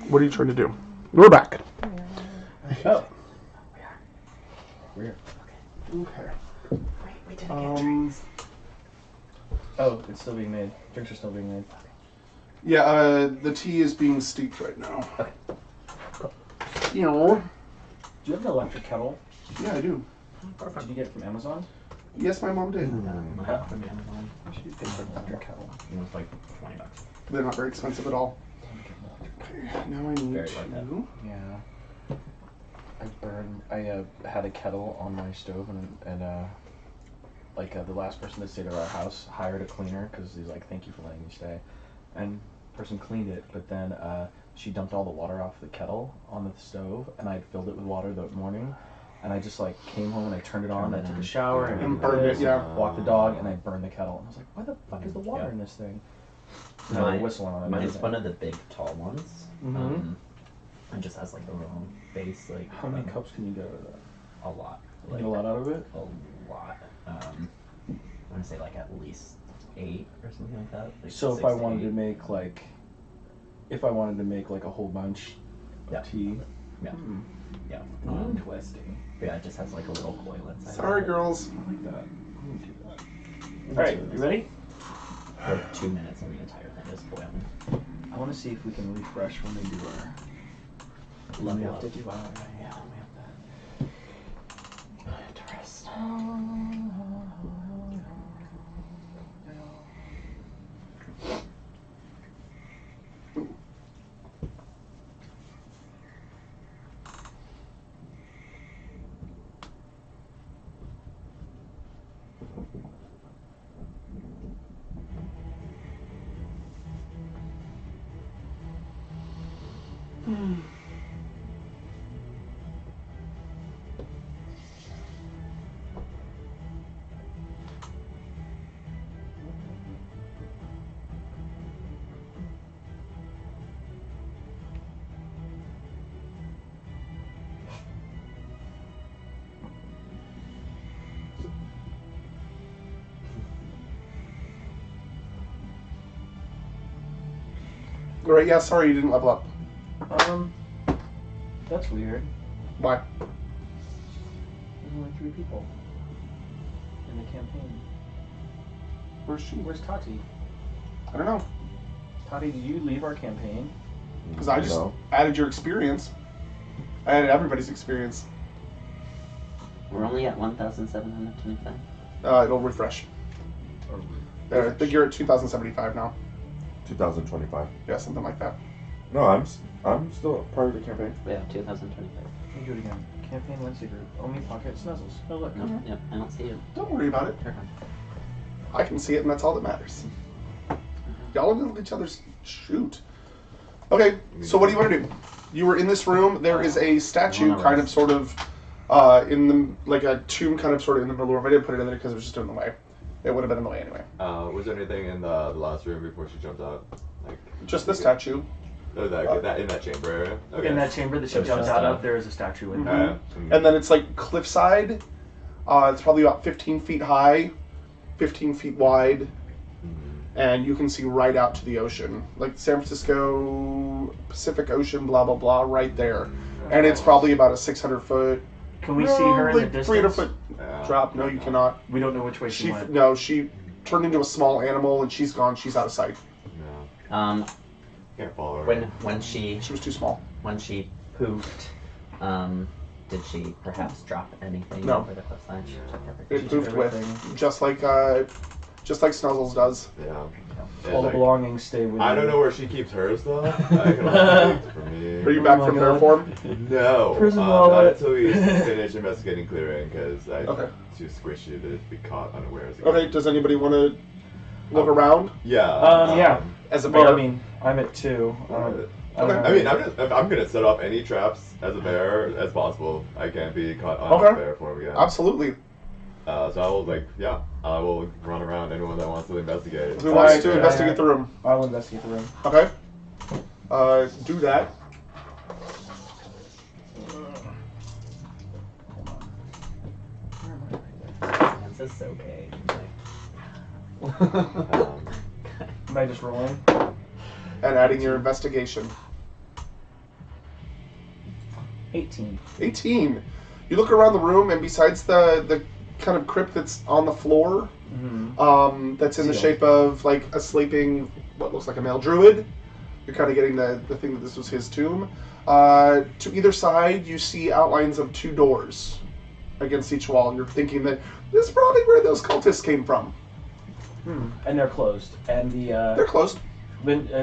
What are you trying to do? We're back. Oh. Weird. Okay. We didn't get drinks. Oh, it's still being made. Drinks are still being made. Yeah, the tea is being steeped right now. Okay. You know. Do you have an electric kettle? Yeah, I do. Did you get it from Amazon? Yes, my mom did. From Amazon. I should get an electric kettle. It was like $20. They're not very expensive at all. Okay, now I need Very to... like that. Yeah. I had a kettle on my stove and the last person that stayed at our house hired a cleaner because he's like, thank you for letting me stay. And the person cleaned it, but then she dumped all the water off the kettle on the stove, and I filled it with water that morning. And I just like came home and I turned it on, and I took a shower And burned it, yeah. walked the dog, and I burned the kettle. And I was like, why the fuck is the water in this thing? And I was whistling on it. Mine's one of the big tall ones. Mm-hmm. It just has like a little base. Like How many cups can you get out of that? A lot. You get a lot out of it? A lot. I want to say like at least 8 or something like that. Like So 6 if I to wanted 8. to make like a whole bunch of tea. Yeah. Yeah. Interesting. Yeah, it just has like a little coil inside. Sorry, girls. I like that. I'm gonna do that. Alright, you ready? For 2 minutes and the entire thing is boiling. I want to see if we can refresh when we do our Level we up. have to do our yeah, we have that. Interesting. Alright, yeah, sorry you didn't level up. That's weird. Why? There's only 3 people in the campaign. Where's she? Where's Tati? I don't know. Tati, did you leave our campaign? Because I just added your experience. I added everybody's experience. We're only at 1,725. It'll refresh. I think you're at 2,075 now. 2025. Yeah, something like that. No, I'm still part of the campaign. Yeah, 2,025. Let me do it again. Campaign Wednesday group. Omi Pocket Snuzzles. Oh look. No, yep, I don't see you. Don't worry about it. You're fine. I can see it, and that's all that matters. Y'all know each other's shoot. Okay, so what do you want to do? You were in this room. There is a statue, kind of, sort of, in the like a tomb, kind of, sort of in the middle of the room. I didn't put it in there because it was just in the way. It would have been in the way anyway. Was there anything in the last room before she jumped out? Like Just the statue. Oh, that in that chamber area. Okay. In that chamber that she There's jumped just out a- of, there is a statue in there. Mm-hmm. And then it's like cliffside. It's probably about 15 feet high, 15 feet wide, and you can see right out to the ocean, like San Francisco Pacific Ocean, blah blah blah, right there. And it's probably about a 600-foot. Can we see her in the like distance? 300-foot drop. No, you cannot. We don't know which way she went. No, she turned into a small animal and she's gone. She's out of sight. No. Can't follow her. When she was too small. When she pooped, did she perhaps drop anything No. over the cliffside? She took everything. It poofed with, just like Snuzzles does. Yeah. All the belongings stay with I you. don't know where she keeps her stuff. I can only speak for me. Are you back from their form? No. Prison Not wallet. until we finish investigating clearing, because Okay. too squishy to be caught unawares. Okay, does anybody want to look around? Yeah. Yeah. As a bear? Well, I mean, I'm at 2. Okay. I mean, I'm gonna set up any traps as a bear as possible. I can't be caught on Okay. a bear form again. Absolutely. So I will I will run around anyone that wants to investigate. Who wants to investigate the room? I'll investigate the room. Okay. Do that. This is so gay. Um, Am I just rolling? and adding your investigation. 18. 18. You look around the room, and besides the kind of crypt that's on the floor, that's in the Sealed. shape of like a sleeping, what looks like a male druid, you're kind of getting the thing that this was his tomb. To either side, you see outlines of 2 doors against each wall, and you're thinking that this is probably where those cultists came from. And they're closed. And They're the closed.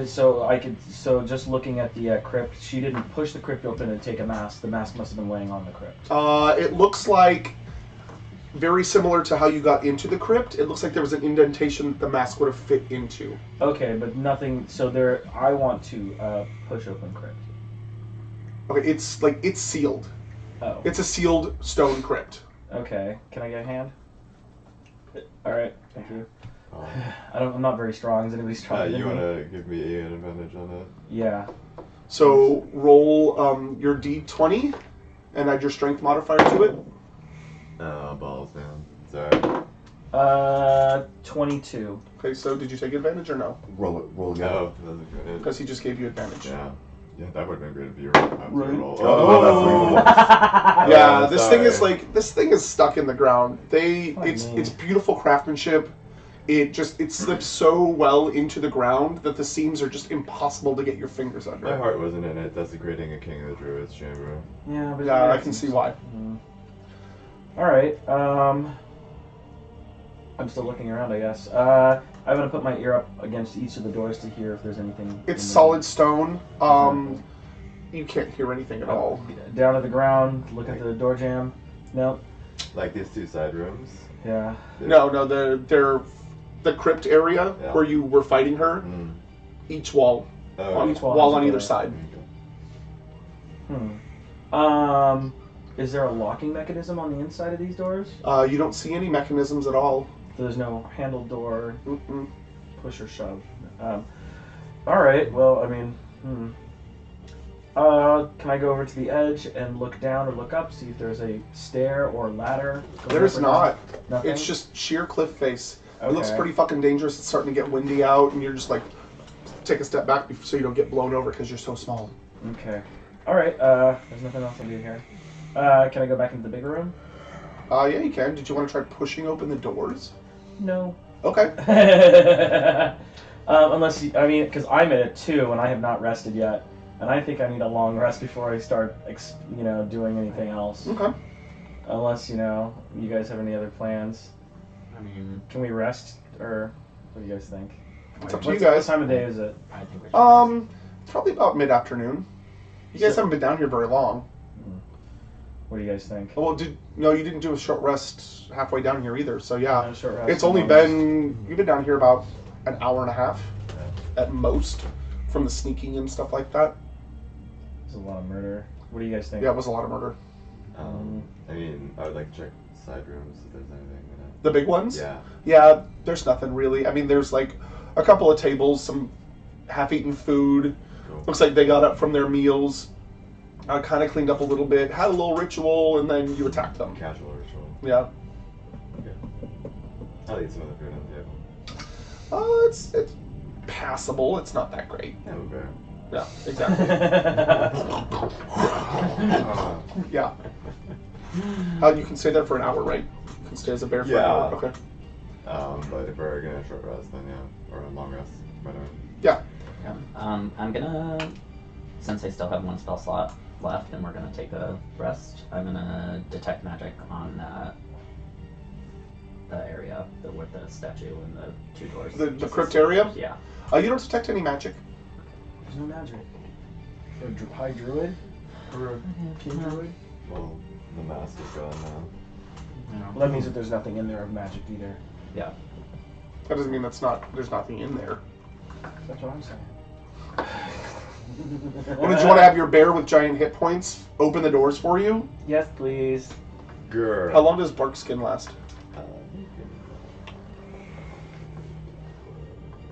so just looking at the crypt, she didn't push the crypt open and take a mask. The mask must have been laying on the crypt. It looks like very similar to how you got into the crypt. It looks like there was an indentation that the mask would have fit into. Okay, but nothing. So there, I want to push open crypt. Okay, it's sealed. Oh. It's a sealed stone crypt. Okay. Can I get a hand? All right. Thank you. Oh. I'm not very strong. Is anybody stronger than You me? wanna give me an advantage on that? Yeah. So roll your d20 and add your strength modifier to it. Balls down. Sorry. 22. Okay, so did you take advantage or no? Roll again. No, that's good. Because he just gave you advantage. Yeah. Yeah, that would have been great if you were Right. roll. Oh. That's Yeah, Oh, this sorry. thing is this thing is stuck in the ground. It's me. beautiful craftsmanship. It slips so well into the ground that the seams are just impossible to get your fingers under. My heart wasn't in it, desecrating a king of the druids chamber. Yeah, but Yeah, I can see why. All right. I'm still looking around, I guess. I'm gonna put my ear up against each of the doors to hear if there's anything. It's in the- solid stone. You can't hear anything at all. Down to the ground. Look at the door jamb. No. Like these 2 side rooms. Yeah. No, they're the crypt area Yeah. where you were fighting her. Mm. Each wall, Oh, Each wall wall has a on either door. side. Is there a locking mechanism on the inside of these doors? You don't see any mechanisms at all. There's no handle door, Mm-mm. push or shove. All right. Well, I mean, can I go over to the edge and look down or look up, see if there's a stair or ladder? going There's up or down? not. Nothing? It's just sheer cliff face. It looks Okay. pretty fucking dangerous. It's starting to get windy out, and you're just like, take a step back so you don't get blown over because you're so small. Okay. All right. There's nothing else I can do here. Can I go back into the bigger room? Yeah, you can. Did you want to try pushing open the doors? No. Okay. Unless because I'm at it too, and I have not rested yet, and I think I need a long rest before I start, doing anything else. Okay. Unless you guys have any other plans. I mean, Can we rest, or what do you guys think? It's up to you What guys. time of day is it? I think we should. It's probably about mid-afternoon. You guys So- haven't been down here very long. What do you guys think? Well, you didn't do a short rest halfway down here either. So yeah, A short rest, it's only long rest. you've been down here about an hour and a half at most from the sneaking and stuff like that. There's a lot of murder. What do you guys think? Yeah, it was a lot of murder. I mean, I would like to check side rooms if there's anything. The big ones? Yeah. Yeah, there's nothing really. I mean, there's like a couple of tables, some half-eaten food. Cool. Looks like they got up from their meals, kind of cleaned up a little bit, had a little ritual, and then you attacked them. Casual ritual. Yeah. I'll eat some of the food on the table. It's passable. It's not that great. Yeah, I'm fair. Yeah, exactly. Yeah. You can stay there for an hour, right? You can stay as a bear for an Yeah. hour. Okay. But if we're gonna short rest, then yeah, or a long rest, whatever. Yeah. Yeah. I'm gonna, since I still have 1 spell slot left and we're gonna take a rest, I'm gonna detect magic on the area with the statue and the 2 doors. The Just crypt as- area? Yeah. You don't detect any magic. There's no magic. For a high druid? Or a king druid? Well, the mask is gone now. Well, that means that there's nothing in there of magic either. Yeah. That doesn't mean there's nothing in there. That's what I'm saying. Well, did you want to have your bear with giant hit points open the doors for you? Yes, please. Grr. How long does bark skin last?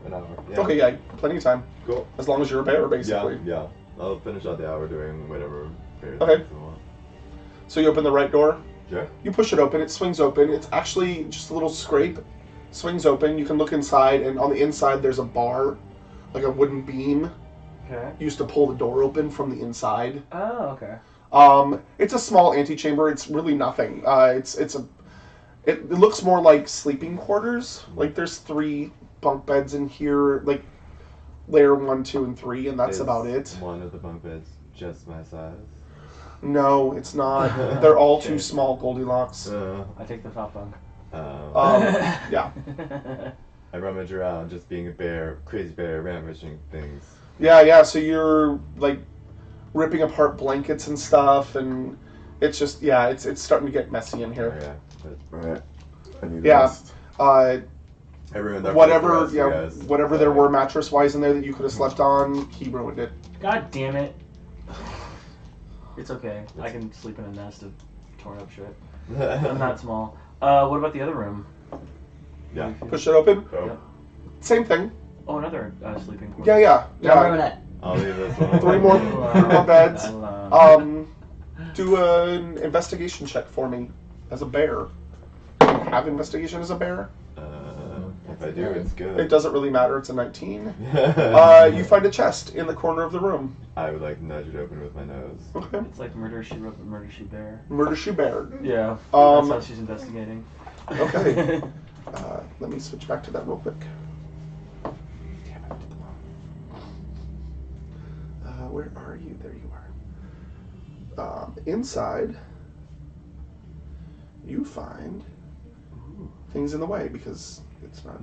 An hour. Yeah. Okay, yeah, plenty of time. Cool. As long as you're a bear, basically. Yeah, yeah. I'll finish out the hour doing whatever. favorite Okay. things I want. So you open the right door. Yeah. You push it open. It swings open. It's actually just a little scrape. Swings open. You can look inside, and on the inside there's a bar like a wooden beam. Okay. Used to pull the door open from the inside. Oh, okay. It's a small antechamber. It's really nothing. It looks more like sleeping quarters. Like there's 3 bunk beds in here, like layer 1, 2, and 3, and that's Is about it. One of the bunk beds just my size. No, it's not. They're all too small, Goldilocks. I take the top bunk. Yeah. I rummage around just being a bear, crazy bear, rammaging things. Yeah. So you're like ripping apart blankets and stuff, and it's just it's starting to get messy in here. Yeah, but Alright. I need Yeah. rest. I ruined that. Whatever, for you guys. whatever there were mattress wise in there that you could have slept on, he ruined it. God damn it. It's okay. I can sleep in a nest of torn up shit. I'm not small. What about the other room? Yeah. Push it open. Oh, Yep. Same thing. Oh, another sleeping quarters. Yeah. Don't ruin it. I'll leave this one. 3 more beds. I'll, Do an investigation check for me as a bear. Do you have investigation as a bear? If I do, it's good. It doesn't really matter. It's a 19. I You find a chest in the corner of the room. would like nudge it open with my nose. Okay. It's like Murder She Wrote, but Murder She Bear. Murder Shoe Bear. Yeah. Um, That's how she's investigating. Okay. Let me switch back to that real quick. Damn it. Where are you? There you are. Inside, you find things in the way because it's not.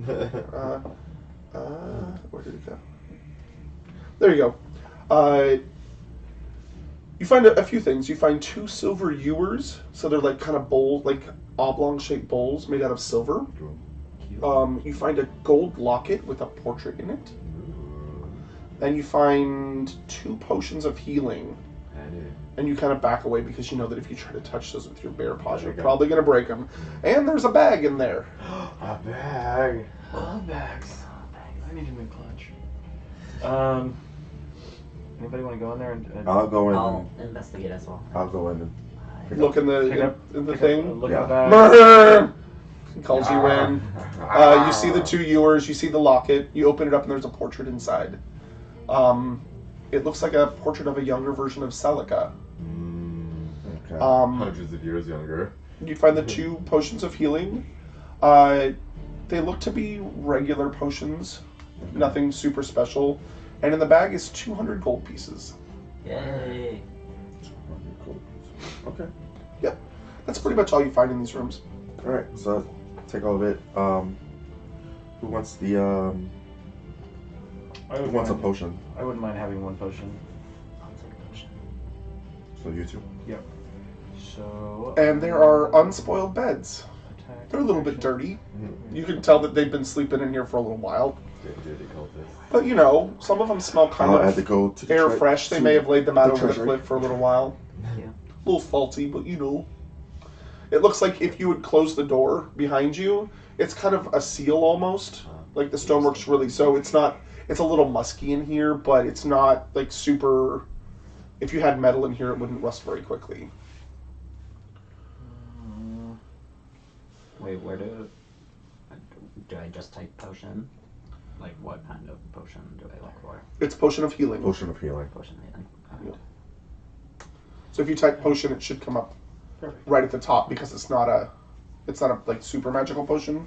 Where did it go? There you go. You find a few things. You find 2 silver ewers, so they're like kind of bowls, like oblong-shaped bowls made out of silver. You find a gold locket with a portrait in it. And you find 2 potions of healing. And you kind of back away because you know that if you try to touch those with your bear paws, you're probably going to break them. And there's a bag in there. A bag. Bags. I need a new clutch. Anybody want to go in there and I'll go in. I'll investigate as well. I'll go in. Look in pick the up in the pick thing. Up, look Yeah. at the bag. Murder! He calls you in. You see the 2 ewers. You see the locket. You open it up and there's a portrait inside. It looks like a portrait of a younger version of Celica. Okay. Hundreds of years younger. You find the 2 potions of healing. They look to be regular potions, nothing super special. And in the bag is 200 gold pieces. Yay. Cool. Okay. Yep, that's pretty much all you find in these rooms. All right. So take all of it. Who wants the Who wants a potion? I wouldn't mind having 1 potion. I'll take a potion. So you two. Yep. So. And there are unspoiled beds. Attack, They're a little bit action. dirty. You can tell that they've been sleeping in here for a little while. Dirty cultist. But you know, some of them smell kind I'll add of the gold to the air tre- fresh. They to may have laid them out the over the treasury. cliff for a little while. Yeah. A little faulty, but you know. It looks like if you would close the door behind you, it's kind of a seal almost. Like the stonework's really, so it's not, it's a little musky in here, but it's not like super, if you had metal in here, it wouldn't rust very quickly. Wait, where do I just type potion? Like what kind of potion do I look for? It's potion of healing. Potion of healing. Potion healing. Yeah. So if you type potion, it should come up Perfect. right at the top because it's not a like super magical potion.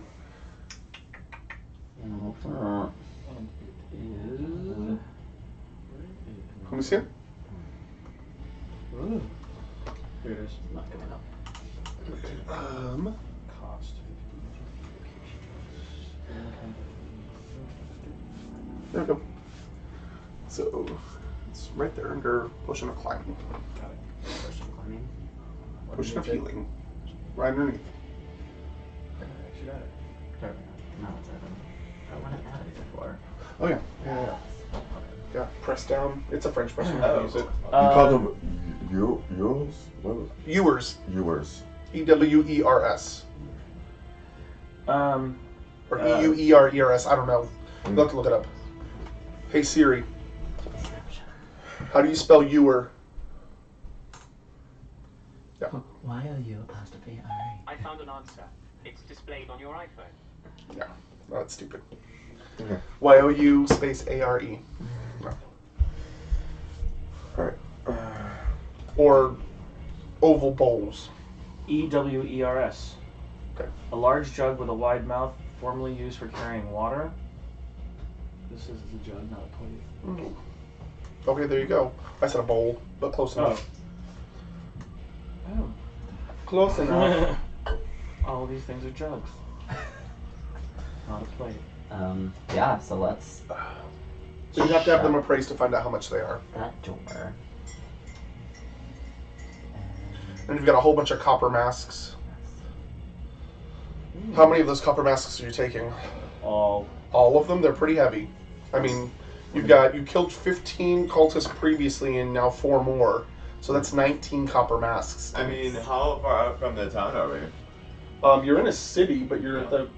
And it is. Let me see it. Ooh. Here it is. Not coming up. Cost. There we go. So it's right there under potion of climbing, Got it. Potion climbing. potion of healing, right underneath. Should add it. Perfect. No, it's added. I want to add it before. Oh yeah. Yeah. Press down. It's a French press. You Oh. can use it. You call them euros? What? Ewers. Ewers. EWERS. Or EUERERS. I don't know. You'll have to look it up. Hey Siri, how do you spell ewer? Yeah. Y-O-U-apostrophe-R-E. I found an answer. It's displayed on your iPhone. Yeah. No, that's stupid. Okay. Y-O-U space A-R-E. Alright. Or oval bowls. EWERS. Okay. A large jug with a wide mouth, formerly used for carrying water. This is the jug, not a plate. Okay, there you go. I said a bowl, but close enough. Oh. Close enough. All of these things are jugs. Not a plate. Yeah, so let's So you have to have them appraised to find out how much they are. that door. And you've got a whole bunch of copper masks. How many of those copper masks are you taking? All. All of them? They're pretty heavy. I mean, you killed 15 cultists previously and now 4 more. So that's 19 copper masks. I mean, how far out from the town are we? You're in a city, but you're at the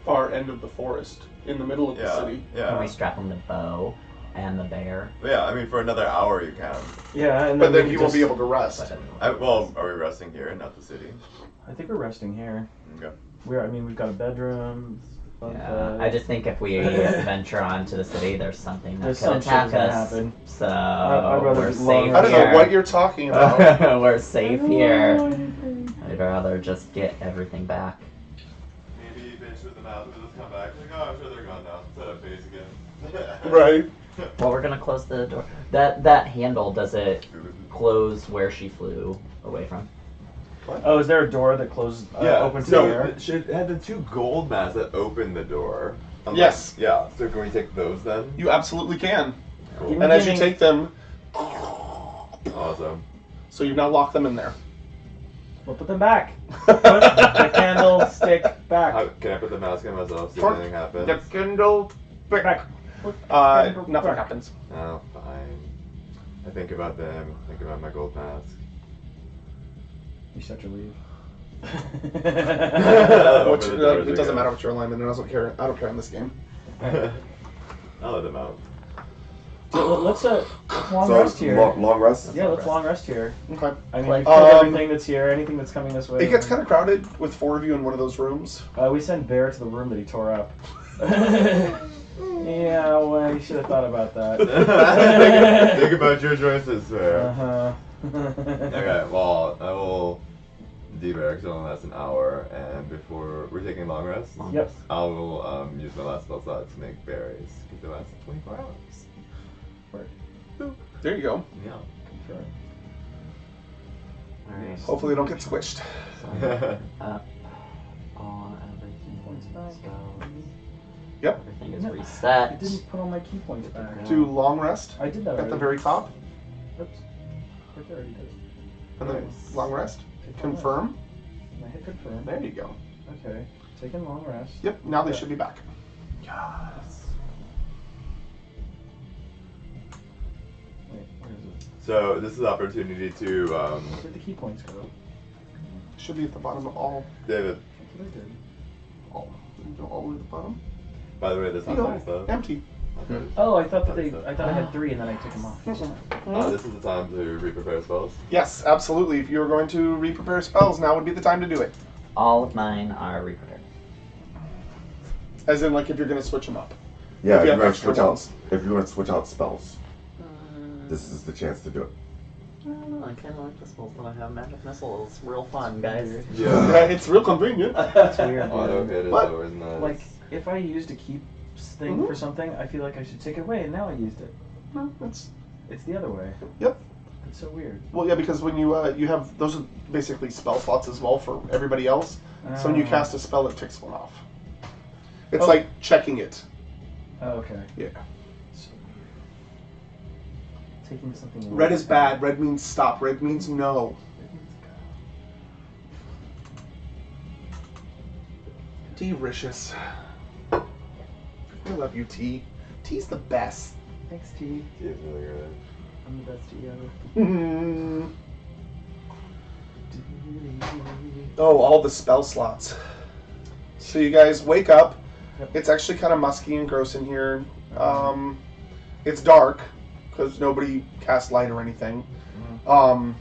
far end of the forest, in the middle of the city. Can we Yeah. strap him the bow and the bear? Yeah, I mean, for another hour you can. Yeah, and But then we he could won't be just- able to rest. Well, are we resting here, not the city? I think we're resting here. Okay. We've got a bedroom. bunk Yeah, bed. I just think if we venture onto the city, there's something that There's could some attack shit's gonna us. happen. So I'd rather we're be safe long- I don't here. know what you're talking about. We're safe here. I'd rather just get everything back. Maybe bitch with the mouth will just come back. Like, oh, I'm sure they're gone now. Set up base again. Right. Well, we're gonna close the door. That handle, does it close where she flew away from? Oh, is there a door that closes open to so the air? it had the 2 gold masks that opened the door. I'm Yes. like, yeah. So can we take those then? You absolutely can. Cool. And as you take them, Awesome. so you've now locked them in there. We'll put them back. Put the candlestick back. Can I put the mask on myself see if Sure. anything happens? The Kindle back. Nothing happens. Oh, fine. I think about them. Think about my gold mask. You start to leave. Which, Over the doors it doesn't again. matter what your alignment. I don't care. I don't care in this game. I'll let them out. Let's long So, rest here. long rest? Yeah, let's long rest here. Okay. I mean, Like- we've killed everything that's here, anything that's coming this way. It gets kind of crowded with 4 of you in one of those rooms. We send Bear to the room that he tore up. Yeah, well, you should have thought about that. Think about your choices, fair. Uh-huh. Okay, well, I will de-barrack, so only lasts an hour, and before we're taking long rest, Yep. I will use my last spell slot to make berries. Keep the last 24 hours. There you go. Yeah. Sure. Alright. Hopefully, they don't get squished. Up on everything. Spells. Yep. Everything is No, reset. I didn't put all my key points back. Do long rest I did that at already. the very top, Oops. Right there, already did it. and then Nice. long rest. Take long Confirm. rest. And I hit confirm. There you go. Okay. Taking long rest. Yep. Now they should be back. Yes. Wait, where is it? So this is an opportunity to, Where did the key points go? Should be at the bottom of all. David. That's what I did. All. Go all the way to the bottom. By the way, this You hot know, dice stuff. empty. Oh, I thought I thought I had 3 and then I took them off. Mm-mm. This is the time to re-prepare spells. Yes, absolutely. If you were going to re-prepare spells, now would be the time to do it. All of mine are re-prepared. As in, like, if you're going to switch them up. Yeah, If if you you have want to extra switch out, ones. if you want to switch out spells, this is the chance to do it. I don't know, I kind of like the spells that I have. Magic Missile is real fun, guys. Yeah, it's real convenient. That's weird. Auto dude. hit is What? always nice. Like, if I used a keep thing Mhm. for something, I feel like I should take it away, and now I used it. No, that's It's the other way. Yep. It's so weird. well, yeah, because when you you have those are basically spell slots as well for everybody else. So when you cast a spell, it ticks one off. It's Oh. like checking it. Oh, okay. Yeah. So taking something away. Red is bad. Red means stop. Red means no. Delicious. I love you, T. T's the best. Thanks, T. It's really good. I'm the best T ever. Oh, all the spell slots. So you guys wake up. Yep. It's actually kind of musky and gross in here. It's dark because nobody cast light or anything. But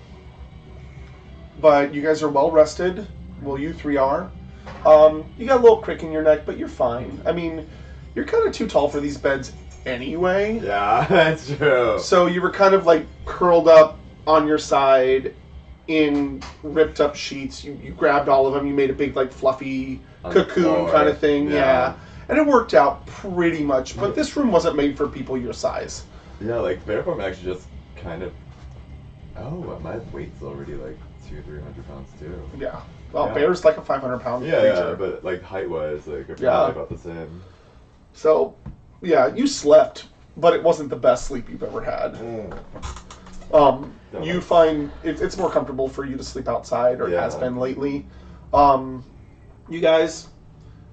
you guys are well rested. Well, you 3 are. You got a little crick in your neck, but you're fine. I mean, You're kind of too tall for these beds anyway. Yeah, that's true. So you were kind of like curled up on your side in ripped up sheets. You grabbed all of them. You made a big like fluffy On the cocoon floor. kind of thing. Yeah. Yeah. And it worked out pretty much. But this room wasn't made for people your size. Yeah, like Bearform actually just kind of. Oh, my weight's already like 200-300 pounds too. Yeah. Well, Yeah. Bear's like a 500-pound Yeah, creature. yeah, but like height wise, like they're Yeah. probably about the same. So, yeah, you slept, but it wasn't the best sleep you've ever had. Don't You like- find it's more comfortable for you to sleep outside, or it Yeah. has been lately. You guys,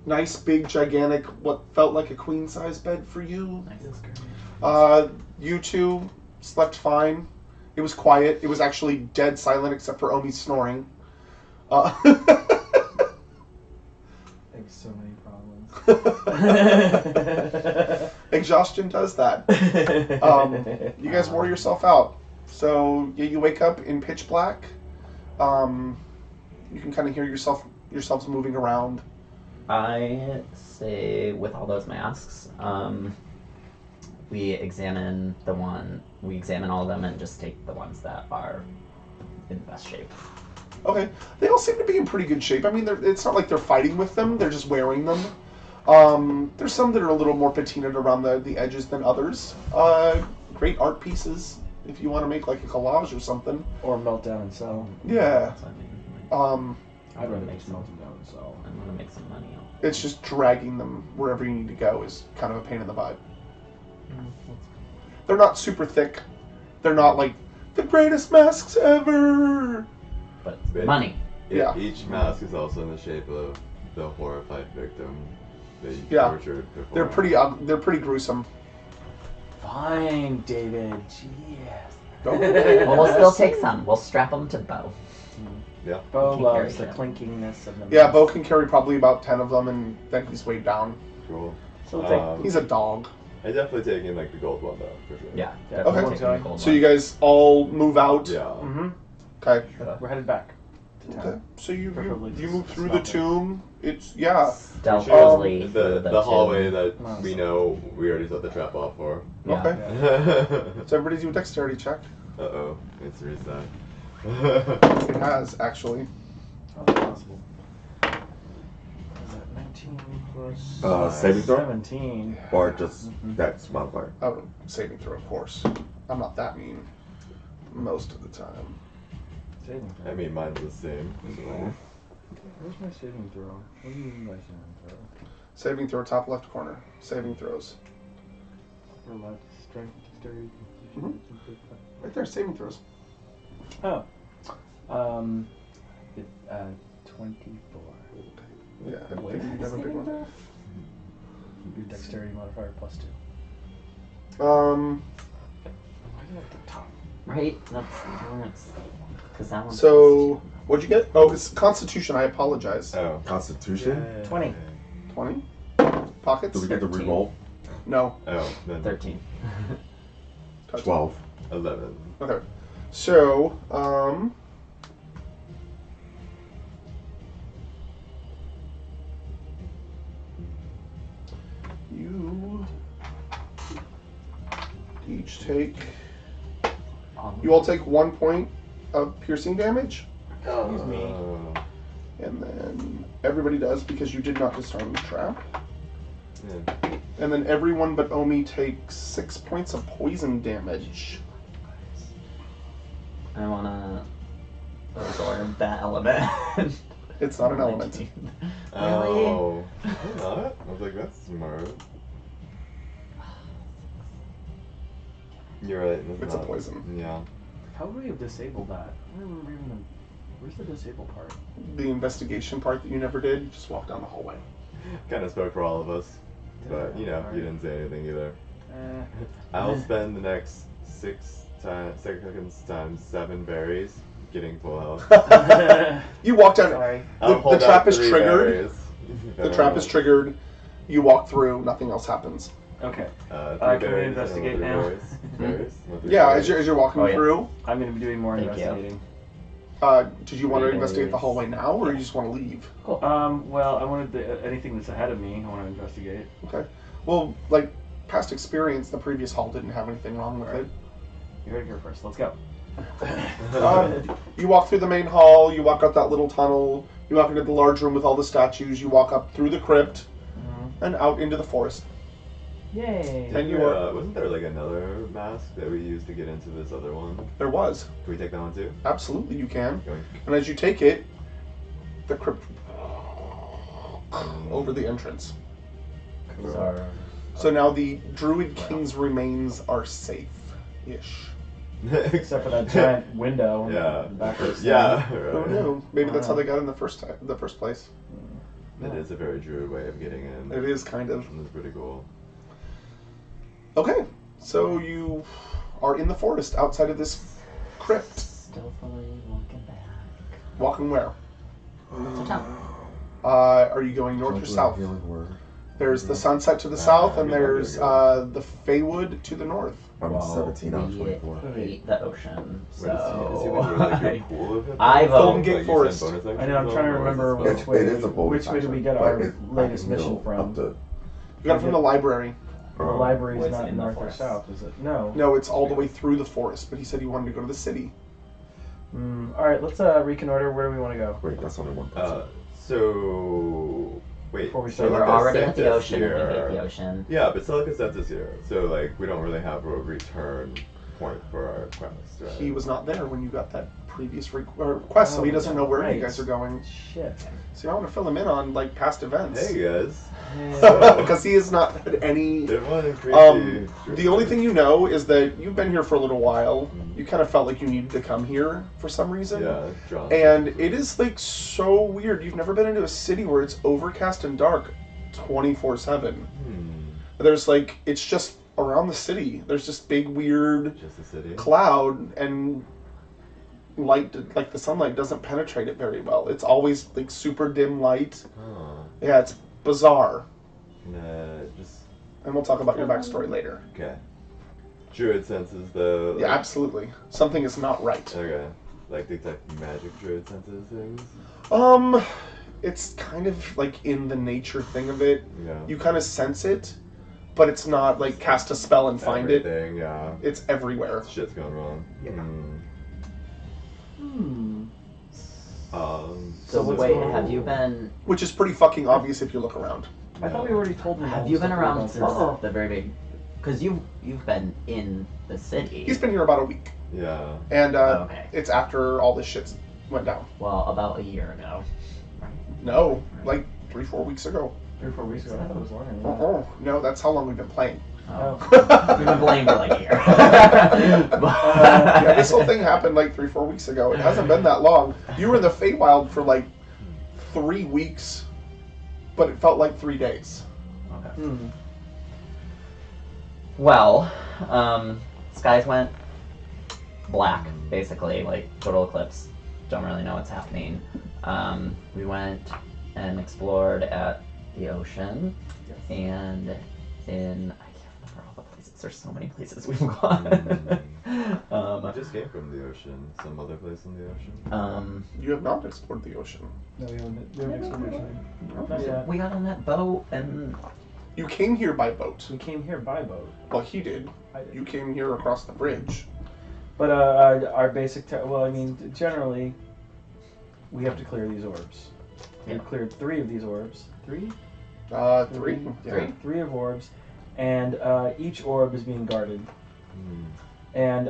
nice, big, gigantic, what felt like a queen-size bed for you. You two slept fine. It was quiet. It was actually dead silent except for Omi's snoring. Like so many problems. Exhaustion does that. You guys wore yourself out. So yeah, you wake up in pitch black. You can kind of hear yourselves moving around. I say, with all those masks, we examine all of them and just take the ones that are in the best shape. Okay, they all seem to be in pretty good shape. I mean, it's not like they're fighting with them; they're just wearing them. There's some that are a little more patinaed around the edges than others. Great art pieces if you want to make like a collage or something. Or melt down and sell. Yeah. That's what I mean. I'd rather make melt them down and sell. I want to make some money. It's just dragging them wherever you need to go is kind of a pain in the butt. They're not super thick. They're not like the greatest masks ever. But Big. money. Yeah. Each mask is also in the shape of the horrified victim they Yeah. tortured before. They're pretty gruesome. Fine, David. Jeez. Don't Well, we'll still take some. We'll strap them to Bo. Yeah. Bo Can't loves the carry clinkingness of them. Yeah, Bo can carry probably about 10 of them, and then he's weighed down. Cool. So we'll take. He's a dog. I definitely take in like the gold one though, for sure. Yeah. Yeah, Okay. one's going. So you guys all move out. Yeah. Mm-hmm. Okay. We're headed back to town. Okay. So you Preferably move just through the smelt it. tomb. It's yeah. Stealthily through The hallway tomb. that Nice. we know we already set the trap off for. Yeah. Okay. Yeah. So everybody do a dexterity check. Uh-oh, it's reset. It has actually. How's that possible? Is that 19 plus Saving throw? 17? Or just dex modifier. Oh, saving throw, of course. I'm not that mean. Most of the time. Saving throw. I mean, mine's the same. So. Where's my saving throw? What do you mean by saving throw? Saving throw, top left corner. Saving throws. Upper left, strength, dexterity. Mhm. Right there, saving throws. Oh. 24. Yeah, I Wait, think you have a big one. Your dexterity modifier plus 2. Um. Why is it at the top? Right? That's because that one's So, what'd you get? Oh, it's Constitution. I apologize. Oh. Constitution? 20. 20. Pockets? Do we get to 13. reroll? No. Oh, then 13. 12. 11. Okay. So, you each take. You all take 1 point of piercing damage, Excuse me. and then everybody does because you did not disarm the trap. Yeah. And then everyone but Omi takes 6 points of poison damage. I wanna absorb that element. It's not an element. Oh. Not? I was like, that's smart. You're right. It's a poison. Yeah. How would we have disabled that? I don't remember even the. Where's the disable part? The investigation part that you never did, you just walk down the hallway. Kind of spoke for all of us. But, you know, you didn't say anything either. I'll spend the next 6 seconds times 7 berries getting full health. You walk down. Sorry. I'll The hold trap out is 3 triggered. berries. The trap is triggered. You walk through. Nothing else happens. Okay. 3 Can we berries, investigate and now? berries. Berries? What, 3 Yeah, berries? as you're walking Oh, yeah. through. I'm going to be doing more Thank you. investigating. Did you want to Three investigate the berries. hallway now, or you just want to leave? Well, I wanted anything that's ahead of me. I want to investigate. Okay. Well, like, past experience, the previous hall didn't have anything wrong with it. You heard it here first. Let's go. You walk through the main hall, you walk out that little tunnel, you walk into the large room with all the statues, you walk up through the crypt, and out into the forest. Yay. And you are... Wasn't there like another mask that we used to get into this other one? There was. Can we take that one too? Absolutely, you can. Okay. And as you take it, the crypt over the entrance. So now the Druid King's remains are safe-ish. Except for that giant window. Yeah. In the back of the Yeah. Who Right. knew? Maybe that's how they got in the first place. That is a very druid way of getting in. It is kind of. That's pretty cool. Okay, so you are in the forest outside of this crypt. Stealthily walking back. Walking where? To town. Are you going north or south? There's the sunset to the south, and there's the Feywood to the north. I'm Wow. 17 out of We 24. hate the ocean, Wait, is he so like like your pool of it? I vote- Golden Gate Like you Forest. send bonus I know, I'm actions trying to on, or is remember it which spell? way It is a bonus which way do we action, get but our it's latest I can mission go from? up to, You got it from the library. The library is What's not in the north or forest? south, is it? No. No, it's all the way through the forest, but he said he wanted to go to the city. Alright, let's reconnoiter. Where do we want to go? Wait, that's only one person. So wait. Before we So start, we're Celica already sent at the us ocean. We here. hate the ocean. Yeah, but Celica sent us here, so like we don't really have a return point for our quest, right? He was not there when you got that previous request, so he doesn't know where right. you guys are going. Shit. So I want to fill him in on like past events. Hey guys. Because he has not had any. It wasn't crazy. The only thing you know is that you've been here for a little while. You kind of felt like you needed to come here for some reason. Yeah, John. And it is like so weird. You've never been into a city where it's overcast and dark 24/7. There's like, it's just around the city. There's this big weird Just the city. cloud, and light, like the sunlight doesn't penetrate it very well. It's always like super dim light. Oh. Yeah, it's bizarre. Nah, just And we'll talk about your backstory later. okay. Druid senses though. Like, Yeah, absolutely. Something is not right. Okay. Like detect magic druid senses things. It's kind of like in the nature thing of it. Yeah. You kind of sense it, but it's not like cast a spell and find it. Everything, yeah. It's everywhere. Shit's going wrong. Yeah. So what's wait, going on? have you been Which is pretty fucking obvious if you look around. I thought we already told him. all have the you been stuff around about since this. the very big? Because you've been in the city. He's been here about a week, Yeah. and Okay. it's after all this shit went down. Well, about a year ago. No, like 3-4 weeks ago. 3 or 4 weeks ago. I thought it was longer than that. Oh, no, that's how long we've been playing. Oh. Oh. We've been blamed for like a year. Yeah, this whole thing happened like 3-4 weeks ago. It hasn't been that long. You were in the Feywild for like 3 weeks, but it felt like 3 days. Okay. Well, skies went black, basically, like total eclipse. Don't really know what's happening. We went and explored at the ocean, and in I can't remember all the places. There's so many places we've gone. I just came from the ocean. Some other place in the ocean. You have not explored the ocean. No, we haven't exploration. Not yet. We got on that boat and You came here by boat. We came here by boat. Well, he did. I did. You came here across the bridge. But our basic, well, I mean, generally, we have to clear these orbs. Yeah. We've cleared 3 of these orbs. 3? 3. Yeah. Three. 3 of orbs, and each orb is being guarded. Hmm. And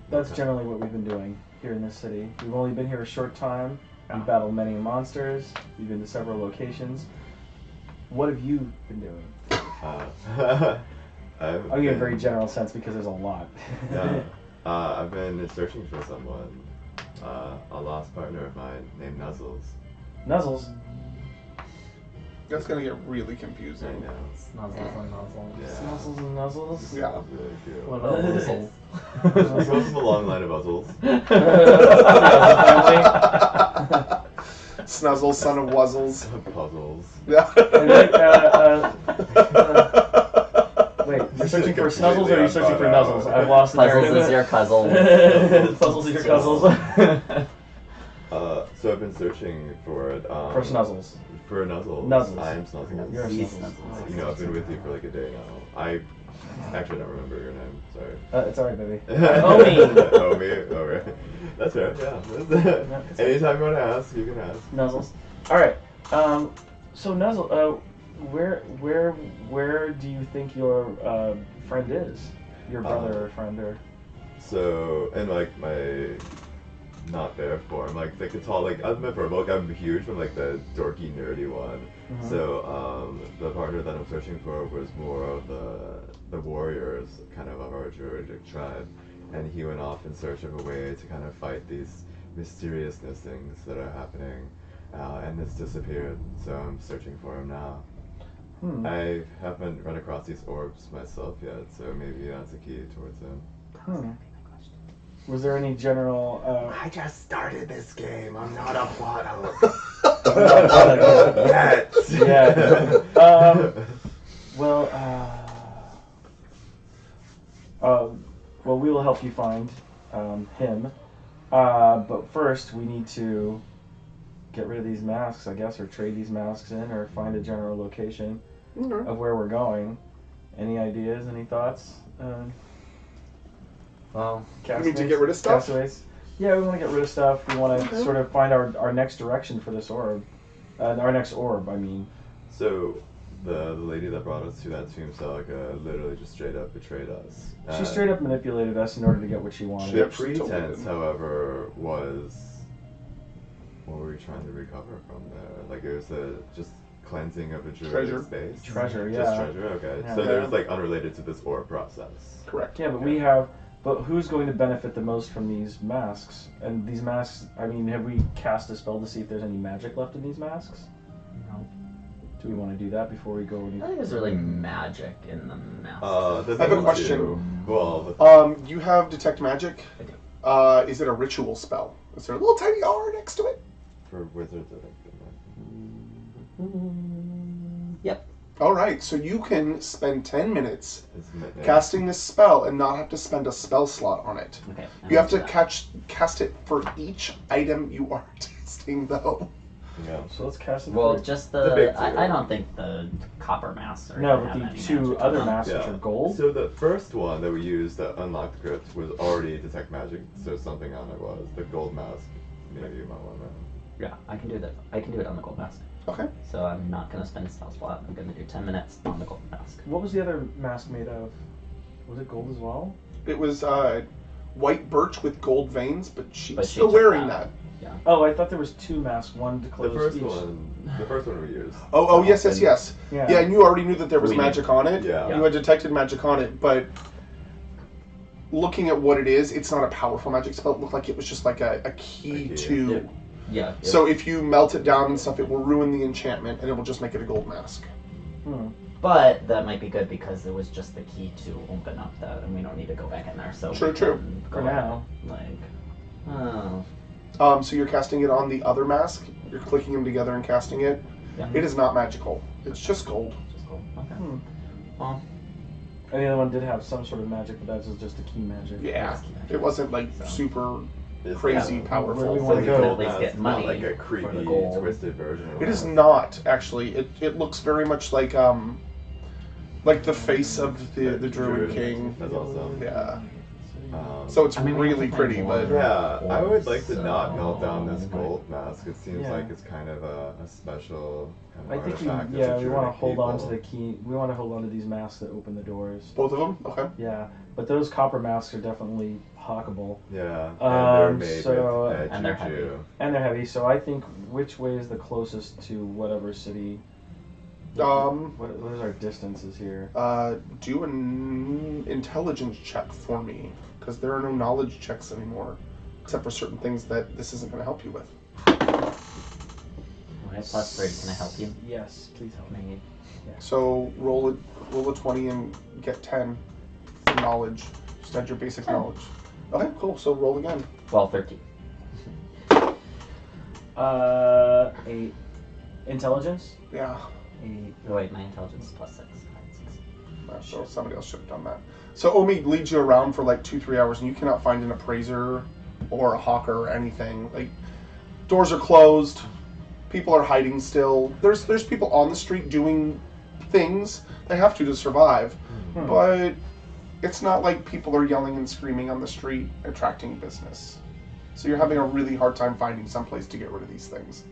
that's generally what we've been doing here in this city. We've only been here a short time. We've battled many monsters. We've been to several locations. What have you been doing? I've I'll give a been- very general sense because there's a lot. Yeah. I've been searching for someone, a lost partner of mine named Nuzzles. Nuzzles. That's gonna get really I confusing. know. snuzzles and nuzzles. Yeah. Nuzzles and nuzzles. Yeah. That's really cute. What about nuzzles? He goes from a long line of Uzzles. Snuzzle, son of Wuzzles. Puzzles. Yeah. Wait, you're searching for snuzzles or are you searching for nuzzles? I've lost the Puzzles narrative. is your puzzle. Puzzles is your puzzles. So I've been searching for For snuzzles. For Nuzzles. Nuzzles. I'm Snuzzles. You're He's Snuzzles. Snuzzles. You know, I've been with you for like a day now. I actually don't remember your name. Sorry. It's alright, baby. Omi. Omi. Oh, right. That's fair. Yeah. Anytime you want to ask, you can ask. Nuzzles. Alright. So Nuzzle, where do you think your friend is? Your brother or friend or So, in like my not there form, like the tall, like as my verbal, I'm huge from like the dorky nerdy one. Mhm. So the partner that I'm searching for was more of the warriors kind of our Druidic tribe, and he went off in search of a way to kind of fight these mysteriousness things that are happening, and it's disappeared. So I'm searching for him now. I haven't run across these orbs myself yet, so maybe that's a key towards him. Was there any general I just started this game. I'm not a plot hook. Yeah. Well, well, we will help you find him. But first, we need to get rid of these masks, I guess, or trade these masks in, or find a general location of where we're going. Any ideas? Any thoughts? Well, You mean to get rid of stuff? Castaways? Yeah, we want to get rid of stuff. We want to sort of find our next direction for this orb. Our next orb, I mean. So, the lady that brought us to that tomb Celica literally just straight up betrayed us. She straight up manipulated us in order to get what she wanted. The Yep, she totally pretense, did. however, was what were we trying to recover from there? Like it was just cleansing of a druid Treasure. space. Treasure, yeah. Just treasure. Okay. Yeah. So there's like unrelated to this orb process. Correct. Yeah, but we have. But who's going to benefit the most from these masks? And these masks, I mean, have we cast a spell to see if there's any magic left in these masks? no. Do we want to do that before we go any? I think there's really magic in the mask. The I have a thing question. too- Well, You have detect magic. I do. Is it a ritual spell? Is there a little tiny R next to it? for wizards, I think. Yep. All right, so you can spend 10 minutes It's midnight. casting this spell and not have to spend a spell slot on it. Okay. You have to do that. cast it for each item you are testing, though. Yeah. So let's cast it. Well, for- just The big two. I don't think the copper masks are no, gonna but have the any two magic other on them. masks which are gold. So the first one that we used that unlocked the crypt was already detect magic, so something on it was the gold mask. Maybe you might want to. Yeah, I can do that. I can do it on the gold mask. Okay. So I'm not gonna spend a spell slot. I'm gonna do 10 minutes on the gold mask. What was the other mask made of? Was it gold as well? It was white birch with gold veins, but she's But she still took wearing that. that. Yeah. Oh, I thought there was two masks, one to The close first each. one we used. Oh, yes, yes, yes. Yeah. Yeah, and you already knew that there was We magic on it. Yeah. You had detected magic on it, but looking at what it is, it's not a powerful magic spell. It looked like it was just like a key A key. to. Yeah. So if you melt it down and stuff, it will ruin the enchantment, and it will just make it a gold mask. Hmm. But that might be good because it was just the key to open up that, and we don't need to go back in there. So True, we true. can For go now. Like, oh, So you're casting it on the other mask. You're clicking them together and casting it. Yeah. It is not magical. It's just gold. just gold. Okay. Hmm. Well, And the other one did have some sort of magic, but that was just a key magic. Yeah. It wasn't like So. super It's crazy not- powerful. Where we so wanna we go. can at least It's get not money like a for the creepy, gold. twisted version. Of It is that. not actually. It looks very much like the face of the Druid King. That's awesome. Yeah. So it's I mean, we really have to pretty, find but more. Yeah, I would like to So, not melt down this like- gold mask. It seems Yeah. like it's kind of a special kind I of think artifact. we want to hold on to the key. We want to hold on to these masks that open the doors. both of them. Okay. Yeah, but those copper masks are definitely hockable, Yeah, and Um, they're made so- with And they're heavy. juju. and they're heavy. So I think which way is the closest to whatever city? What is our distances here? Do an intelligence check for me, because there are no knowledge checks anymore, except for certain things that this isn't going to help you with. Okay, plus 3. Can I help you? Yes, please help me. Can I- So roll a 20 and get 10 for knowledge. Just add your basic knowledge. Okay, cool. So roll again. Well, 13. 8 intelligence. Yeah. 8. Oh, wait, my intelligence is plus 6. So somebody else should have done that. So Omi leads you around for like 2-3 hours, and you cannot find an appraiser or a hawker or anything. Like, doors are closed, People are hiding still. There's people on the street doing things. They have to survive. But it's not like people are yelling and screaming on the street, attracting business. So you're having a really hard time finding someplace to get rid of these things.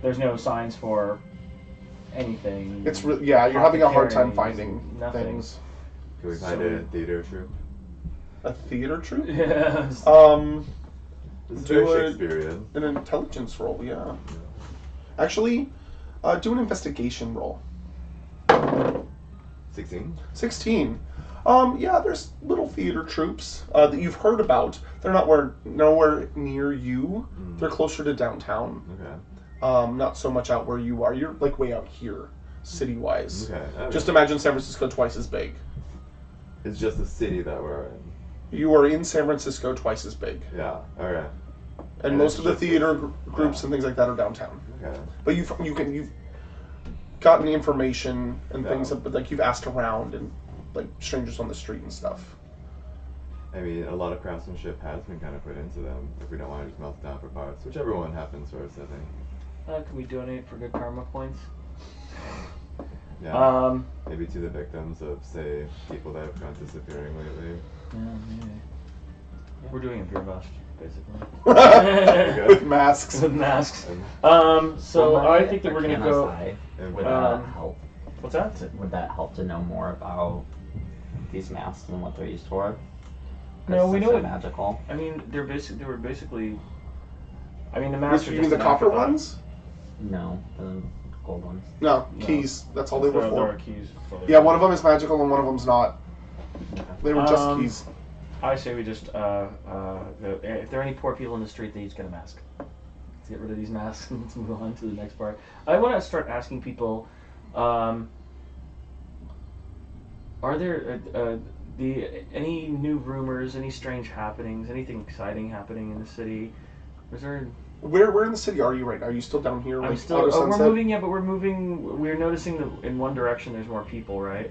There's no signs for anything. It's you're having a hard time Apothecaries, finding nothing. things. Can we find a theater troupe? A theater troupe? Yes. This is Do very it. Shakespearean. An intelligence roll, yeah. Actually, do an investigation roll. 16? 16. Yeah, there's little theater troops that you've heard about. They're nowhere near you. They're closer to downtown. Okay. Not so much out where you are. You're like way out here, city-wise. Okay. Just imagine San Francisco twice as big. It's just the city that we're in. You are in San Francisco twice as big. Yeah. Okay. And And most it's of the just theater this- groups yeah. and things like that are downtown. Okay. But you've gotten information and things, Yeah. but like you've asked around and like strangers on the street and stuff. I mean, a lot of craftsmanship has been kind of put into them if we don't want to just melt it down for parts, whichever one happens first, I think. Can we donate for good karma points? Yeah. Maybe to the victims of, say, people that have gone disappearing lately. Yeah, maybe. We're doing a beer bust, basically. With masks. With masks. And, So Well, I think that we're gonna Arcana go. side, and Would Um, that help? What's that? Would that help to know more about these masks and what they're used for? No, we Since know they're it- magical. I mean, they were basically. I mean, the Which, masks are you just mean the an copper afterthought. ones? No, the gold ones. No, No. keys. That's all they were There for. are keys. so they're- Yeah, one of them is magical and one of them's not. They were just keys. I say we just, if there are any poor people in the street, they each get a mask. Let's get rid of these masks and let's move on to the next part. I want to start asking people, are there any new rumors, any strange happenings, anything exciting happening in the city? Was there? Where in the city are you right now? Are you still down here? I'm like, still. out of We're Sunset? moving. Yeah, but we're moving. We're noticing that in one direction there's more people, right?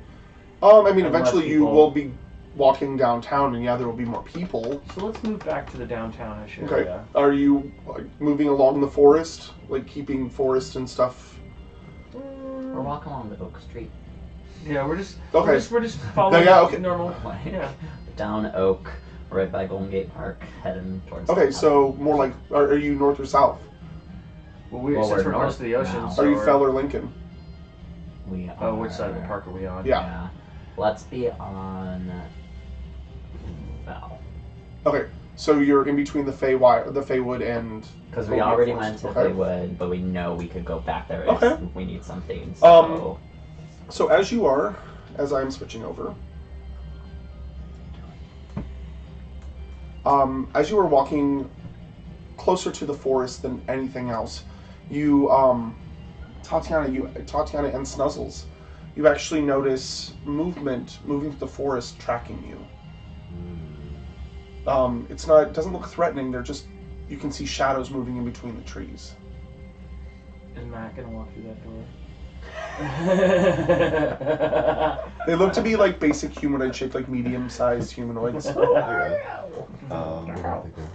I mean, and less eventually you people. will be walking downtown, and yeah, there will be more people. So let's move back to the downtownish Okay. area. Are you like, moving along the forest, like keeping forest and stuff? We're walking along the Oak Street. Yeah, we're just. Okay. We're just following Yeah, okay. normal. Like, Yeah. down Oak, right by Golden Gate Park, heading towards. Okay, downtown. so more like, are you north or south? Well, Well, since we're we're close to the north ocean. now. So Are you we're- Fell or Lincoln? we are. Oh, which side of the park are we on? Yeah. Let's be on. Val. Okay, so you're in between the Feywood and. Because we Golden Gate already Forest, went to okay. Feywood, but we know we could go back there Okay. if we need something. So. So as I'm switching over, as you are walking closer to the forest than anything else, you, Tatiana and Snuzzles, you actually notice moving through the forest tracking you. It doesn't look threatening. You can see shadows moving in between the trees. Is Matt gonna walk through that door? They look to be like basic humanoid shaped, like medium-sized humanoids. Okay. What do I think of?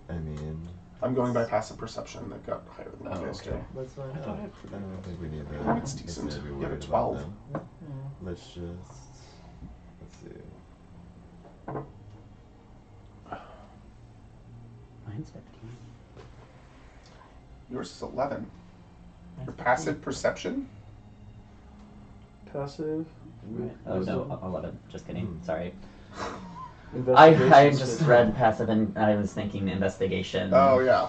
I mean, I'm going by passive perception. That got higher than you guys do. let's find out. I don't think we need I to. think it's decent. necessarily be You have a worried 12. about them. Let's see. Mine's 15. Yours is 11. Your passive perception? Passive. Oh no, 11. Just kidding. Hmm. Sorry. I Investigation just system. read passive and I was thinking investigation. Oh, yeah.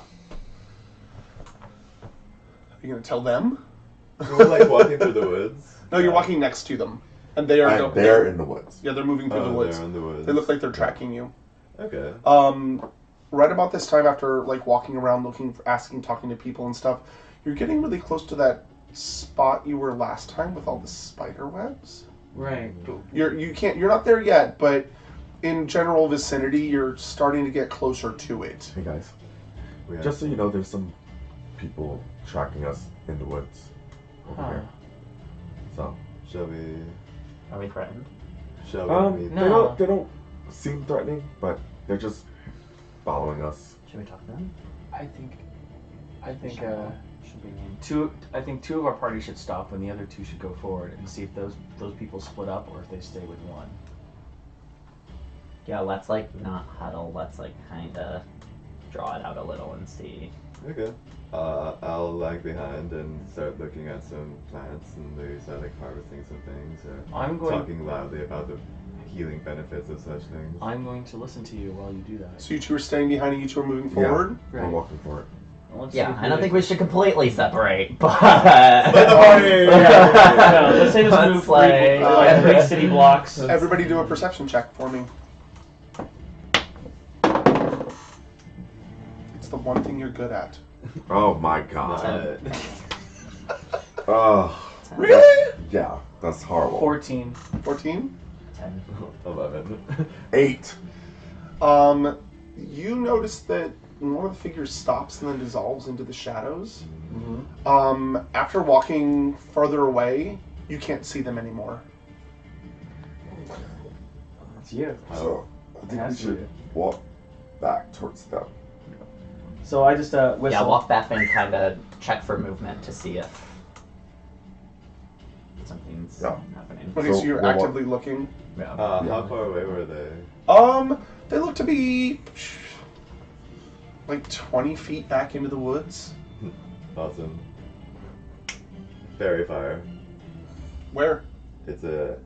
Are you going to tell them? We're like walking through the woods. No, you're walking next to them. And they are. They're in the woods. Yeah, they're moving through the Oh, woods. they're in the woods. They look like they're tracking you. Okay. Right about this time, after like walking around, talking to people and stuff, you're getting really close to that spot you were last time with all the spider webs. Right. You're not there yet, but in general vicinity, you're starting to get closer to it. Hey guys, We have- just so you know, there's some people tracking us in the woods over Huh. here. So, Shall we? Are we threatened? Shall we meet? No. they don't seem threatening, but they're just following us. Should we talk to them? I think Should be two of our party should stop, and the other two should go forward and see if those people split up or if they stay with one. Yeah, let's like not huddle. Let's like kind of draw it out a little and see. Okay. I'll lag behind and start looking at some plants and maybe start like harvesting some things or I'm going. talking loudly about the healing benefits of such things. I'm going to listen to you while you do that. So you two are staying behind and you two are moving forward? We're Right. walking for it. Let's see Yeah, if I don't think we should completely separate, but No, let's say this Let's move play. like 3 city blocks. Everybody do a perception check for me. It's the one thing you're good at. Oh my god. But Oh. Really? Yeah, that's horrible. 14. 14? 10. 11. 8. You notice that one of the figures stops and then dissolves into the shadows. Mm-hmm. After walking further away, you can't see them anymore. It's you. So I think we Has to should be. walk back towards them. So I just whistle. Yeah, walk back and kind of check for movement to see if something's Yeah. happening. Okay, so So you're we'll walk- actively looking. Yeah. How far away were they? They look to be like 20 feet back into the woods. Awesome. Fairy fire. Where? It's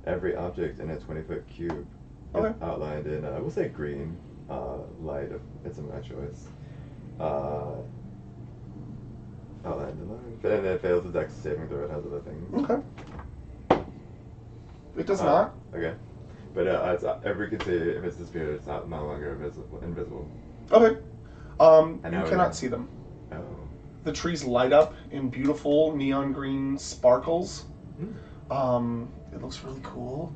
every object in a 20-foot cube. Okay. It's outlined in I will say green light. It's my choice. Outlined in light. And it fails the dex saving throw. It has other things. Okay. It does not. Okay. But it's every can see if it's disappeared, it's no longer invisible. Okay. And You now we cannot know. see them. Oh. The trees light up in beautiful neon green sparkles. It looks really cool.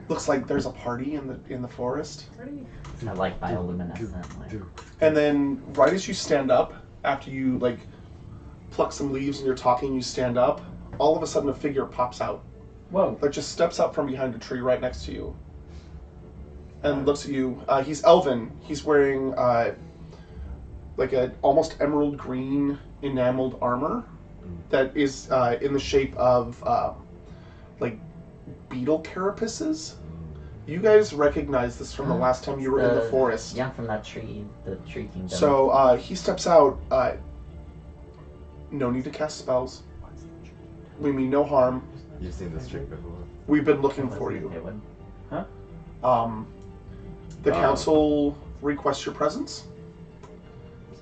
Looks like there's a party in the forest. It's kind of like bioluminescent. Like, And then right as you stand up, after you like pluck some leaves and you're talking, you stand up, all of a sudden a figure pops out. Whoa. That just steps up from behind a tree right next to you. And looks at you. He's elven. He's wearing like a almost emerald green enameled armor that is in the shape of like beetle carapaces. You guys recognize this from the last time you were in the forest. Yeah, from that tree, the tree kingdom. So he steps out. No need to cast spells. We mean no harm. You've seen this trick before. We've been looking for you. It would. The council requests your presence,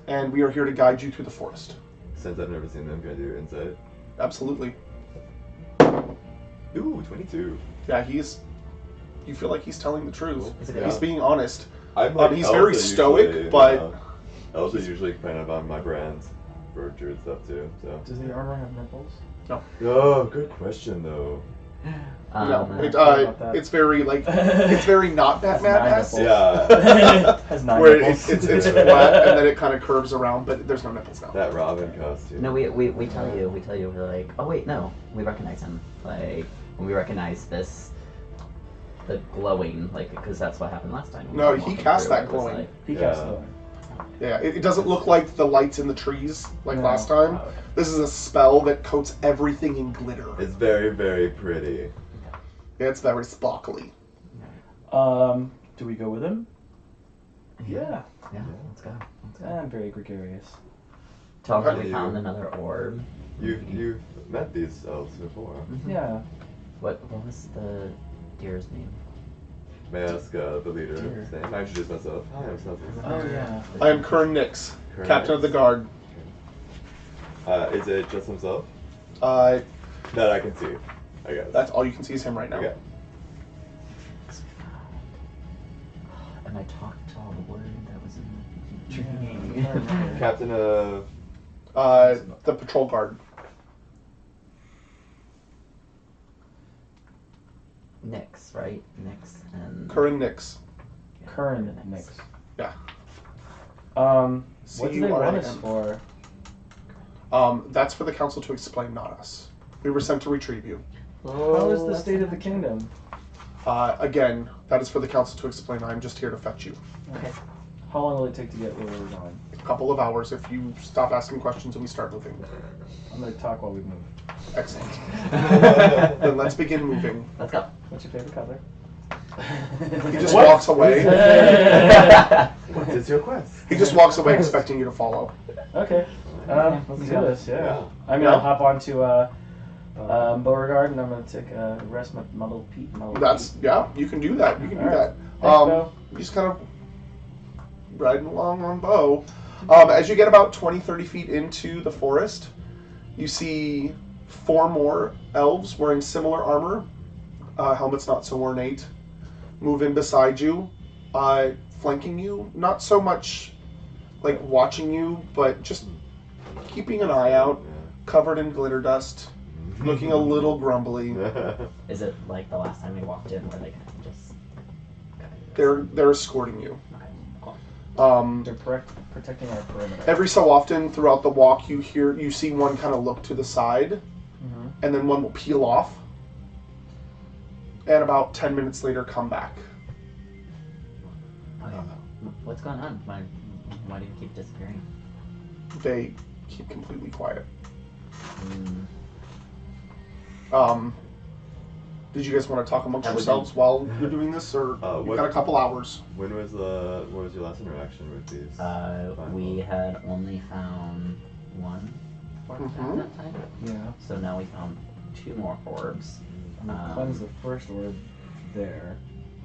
and we are here to guide you through the forest. Since I've never seen them, can I do insight? Absolutely. Ooh, 22. Yeah, you feel like he's telling the truth. Is it good? He's being honest. I'm like He's very Elsa stoic, usually, but Elsa usually kind of on my brand for druid stuff too. So. Does the armor have nipples? Oh, good question though. it's very like it's very not Batman-esque. nipples. Yeah, Has 9 Where nipples. it's flat and then it kind of curves around, but there's no nipples now. that Robin costume. No, we tell you, we're like, oh wait, no, we recognize him. Like, we recognize this, the glowing, like, because that's what happened last time. No, We were he walking cast through, that it was glowing. like- He Yeah. cast the Yeah, it doesn't look like the lights in the trees like No. last time. Oh, okay. This is a spell that coats everything in glitter. It's very, very pretty. Yeah, it's very sparkly. Do we go with him? Yeah. Yeah, let's go. Let's go. I'm very gregarious. Tell them Okay. we found another orb. You've met these elves before. Yeah. What was the deer's name? May I ask the leader Dear. his name? I introduce myself. Hi, I'm Celsius. Oh yeah. I am Kern Nix, Kern captain of the Nix. guard. Is it just himself? Uh, That I can see, I guess. that's all you can see is him right now. Okay. And I talked to all the word that was in the Yeah. tree. Captain of. The patrol guard. Nyx, right? Nyx and Kern Nix. Current mix. Yeah. What do they want us C-U-R-A-N. for? That's for the council to explain, not us. We were sent to retrieve you. How is the state of the kingdom? Again, that is for the council to explain. I'm just here to fetch you. Okay. How long will it take to get where we're going? a couple of hours if you stop asking questions and we start moving. I'm gonna talk while we move. Excellent. Then let's begin moving. Let's go. What's your favorite color? He just walks away. What is your quest? He just walks away expecting you to follow. Okay. Let's do this. Yeah. Yeah. I mean, I'll hop onto Beauregard, and I'm gonna take a rest my little Pete. Yeah, you can do that. You can do All right. that. Thanks, Bo. You just kind of riding along on Bo. As you get about 20, 30 feet into the forest, you see 4 more elves wearing similar armor, helmets not so ornate, move in beside you, flanking you. Not so much like watching you, but just keeping an eye out, covered in glitter dust, looking a little grumbly. Is it like the last time we walked in where they kind of just... They're escorting you. Okay, cool. They're protecting our perimeter. Every so often throughout the walk, you see one kind of look to the side, and then one will peel off, and about 10 minutes later come back. Okay. What's going on? Why do you keep disappearing? They keep completely quiet. Mm. Did you guys want to talk amongst That was yourselves while you're doing this, or you've got a couple hours? What was your last interaction with these? We had only found one orb Mhm. at that time. Yeah. So now we found 2 more orbs. We cleansed the first orb there,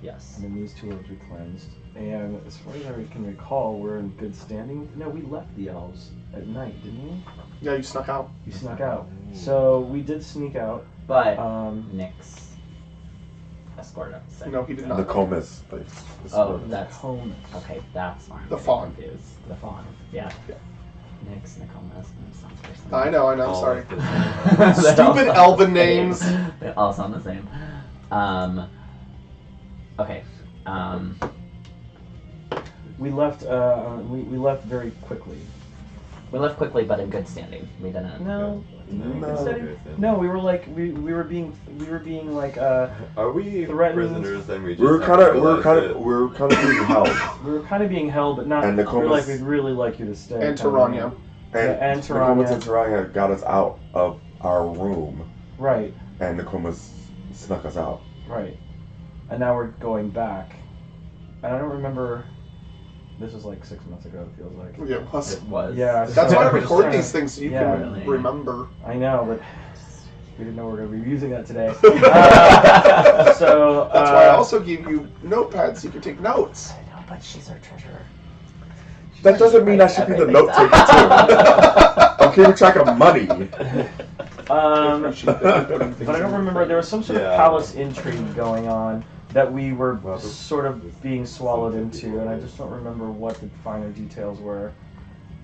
Yes. and then these 2 orbs we cleansed. And as far as I can recall, we're in good standing. No, we left the elves at night, didn't we? Yeah, you snuck out. You snuck out. So we did sneak out. But Nyx escorted us. so- No, he did not. The Comus place. Oh, that's Comus. okay. That's why I'm The getting fawn. confused. The fawn. Yeah. Yeah. Nyx, Nicomas, and sounds very I similar. know. I'm All sorry. of the- They all Stupid sound elven the same. names. They all sound the same. Okay. We left. We left very quickly. We left quickly, but in good standing. We didn't. No. No. No, we were like we were being like Are we threatened. prisoners? And we just We're have to realize kind of being held. we were kind of being held, but not. And We the were like Comus- we'd really like you to stay. And Taranya. And the Comus Taranya. and Taranya got us out of our room, Right, and the Comus snuck us out. right. And now we're going back. And I don't remember. This was like 6 months ago. It feels like. Yeah, it was. It was. Yeah. That's why I Just record trying these to- things so you Yeah. can Really. remember. I know, but we didn't know we were going to be using that today. So That's why I also gave you notepads so you can take notes. I know, but she's our treasurer. That doesn't mean I should be the note taker too. I'm keeping track of money. Appreciate that you're putting things But I don't in your remember. There was some sort of Yeah. palace intrigue going on that we were Well, this- sort of being swallowed some into, people and I did. just don't remember what the finer details were.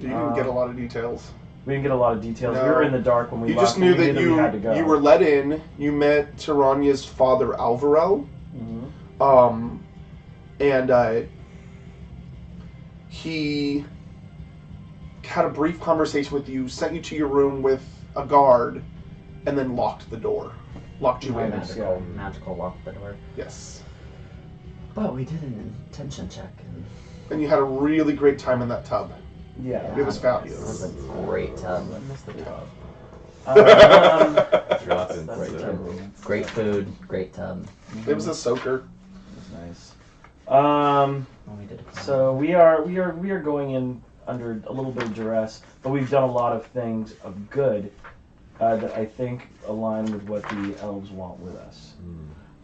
You didn't get a lot of details. We didn't get a lot of details. No. We were in the dark when we You left. just knew and we that we had to go. you were let in. You met Taranya's father, Alvaro. Mhm. And he had a brief conversation with you, sent you to your room with a guard, and then locked the door. Locked you in. Nice. Magical lock the door. Yes. But we did an intention check. And And you had a really great time in that tub. Yeah. It was it fabulous. was a great tub. I missed the tub. Drop in That's so- terrible. Great food. Great tub. It was a soaker. That's nice. Well, we did it. So we are going in under a little bit of duress, but we've done a lot of things of good that I think align with what the elves want with us.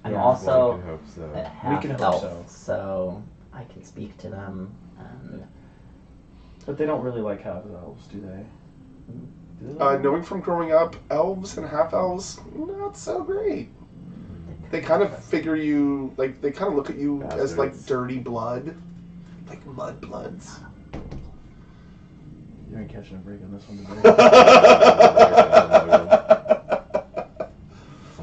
I'm Yeah. also One can hope so. a half can hope elf, so. so I can speak to them. And But they don't really like half elves, do they? Do they? Knowing from growing up, elves and half elves, not so great. They kind of figure you, like, they kind of look at you as, like, Bastards. dirty blood. Like mud bloods. You ain't catching a break on this one today.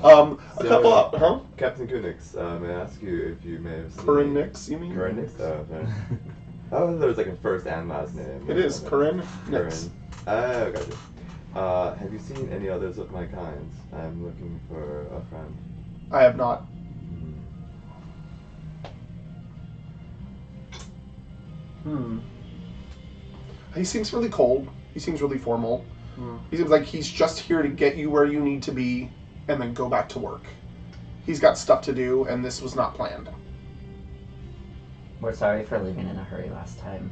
A couple of, huh? Captain Kunix, may I ask you if you may have seen... Corinne Nix, you mean? Corinne Nix? Oh, okay. Oh, there was like a first and last name. It is, Corinne Nix. Oh, gotcha. Have you seen any others of my kind? I'm looking for a friend. I have not. He seems really cold. He seems really formal. Hmm. He seems like he's just here to get you where you need to be and then go back to work. He's got stuff to do, and this was not planned. We're sorry for leaving in a hurry last time.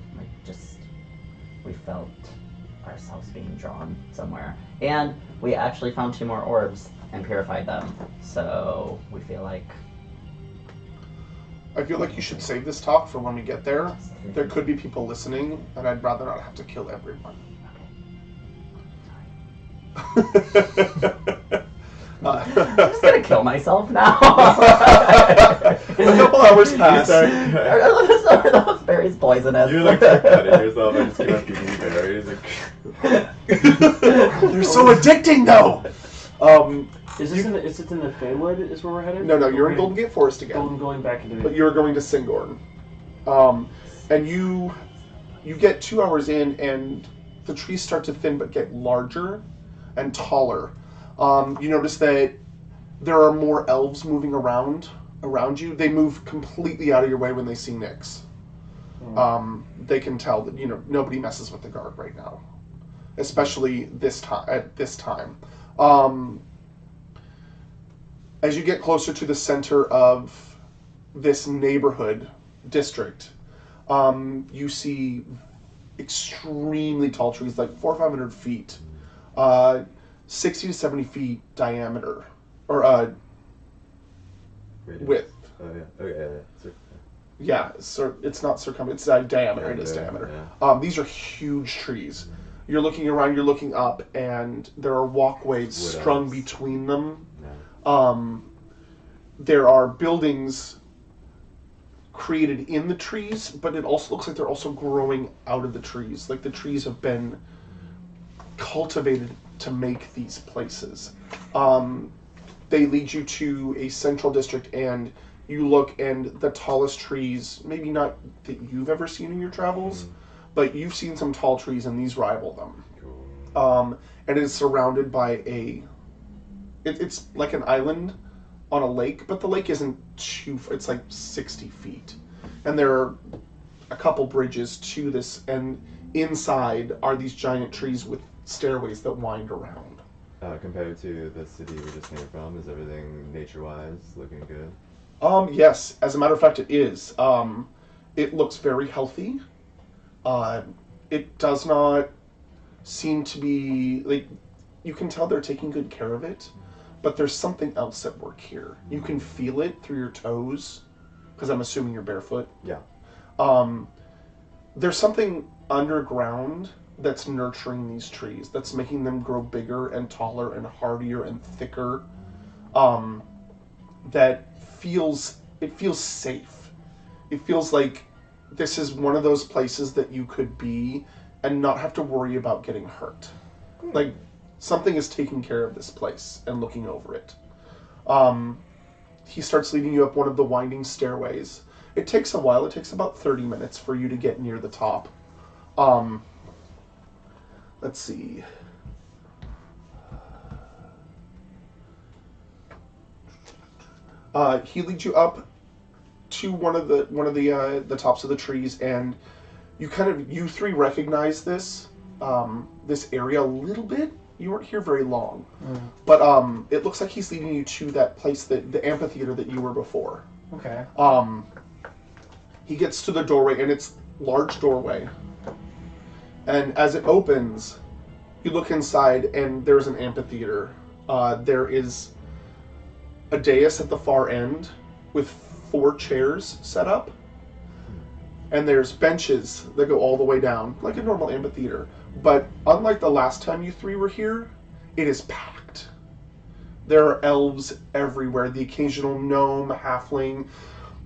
We felt ourselves being drawn somewhere. And we actually found 2 more orbs and purified them. So we feel like... I feel like you should save this talk for when we get there. There could be people listening, and I'd rather not have to kill everyone. I'm just gonna kill myself now. A couple hours pass. Are those berries poisonous? You like start cutting yourself and just keep on feeding you berries. They're so addicting, though. Is it in the Feywood? Is where we're headed? No, you're in Golden Gate Forest again. Going back into. But you're going to Singorn. And you get 2 hours in, and the trees start to thin but get larger and taller. You notice that there are more elves moving around you. They move completely out of your way when they see Nyx. They can tell that nobody messes with the guard right now, especially at this time. As you get closer to the center of this neighborhood district, you see extremely tall trees, like 400 or 500 feet, 60 to 70 feet diameter, or width. Oh yeah. Okay. Yeah, it's not circumference, it's diameter. It is diameter. Yeah. These are huge trees. You're looking around, you're looking up, and there are walkways strung between them. Yeah. There are buildings created in the trees, but it also looks like they're also growing out of the trees. Like the trees have been cultivated to make these places. They lead you to a central district, and you look, and the tallest trees, maybe not that you've ever seen in your travels, but you've seen some tall trees, and these rival them. Cool. And it is surrounded by it's like an island on a lake, but the lake isn't it's like 60 feet. And there are a couple bridges to this, and inside are these giant trees with stairways that wind around. Compared to the city we just came from, is everything nature-wise looking good? Yes, as a matter of fact, it is. It looks very healthy. It does not seem to be, like, you can tell they're taking good care of it, but there's something else at work here. You can feel it through your toes, because I'm assuming you're barefoot. Yeah. There's something underground that's nurturing these trees, that's making them grow bigger and taller and hardier and thicker. That feels safe. It feels like this is one of those places that you could be and not have to worry about getting hurt. Like, something is taking care of this place and looking over it. He starts leading you up one of the winding stairways. It takes a while. It takes about 30 minutes for you to get near the top. Let's see. He leads you up to one of the tops of the trees, and you three recognize this area a little bit. You weren't here very long, but it looks like he's leading you to that place, the amphitheater that you were before. Okay. He gets to the doorway, and it's a large doorway. And as it opens, you look inside, and there's an amphitheater. There is a dais at the far end with 4 chairs set up. And there's benches that go all the way down, like a normal amphitheater. But unlike the last time you three were here, it is packed. There are elves everywhere, the occasional gnome, halfling,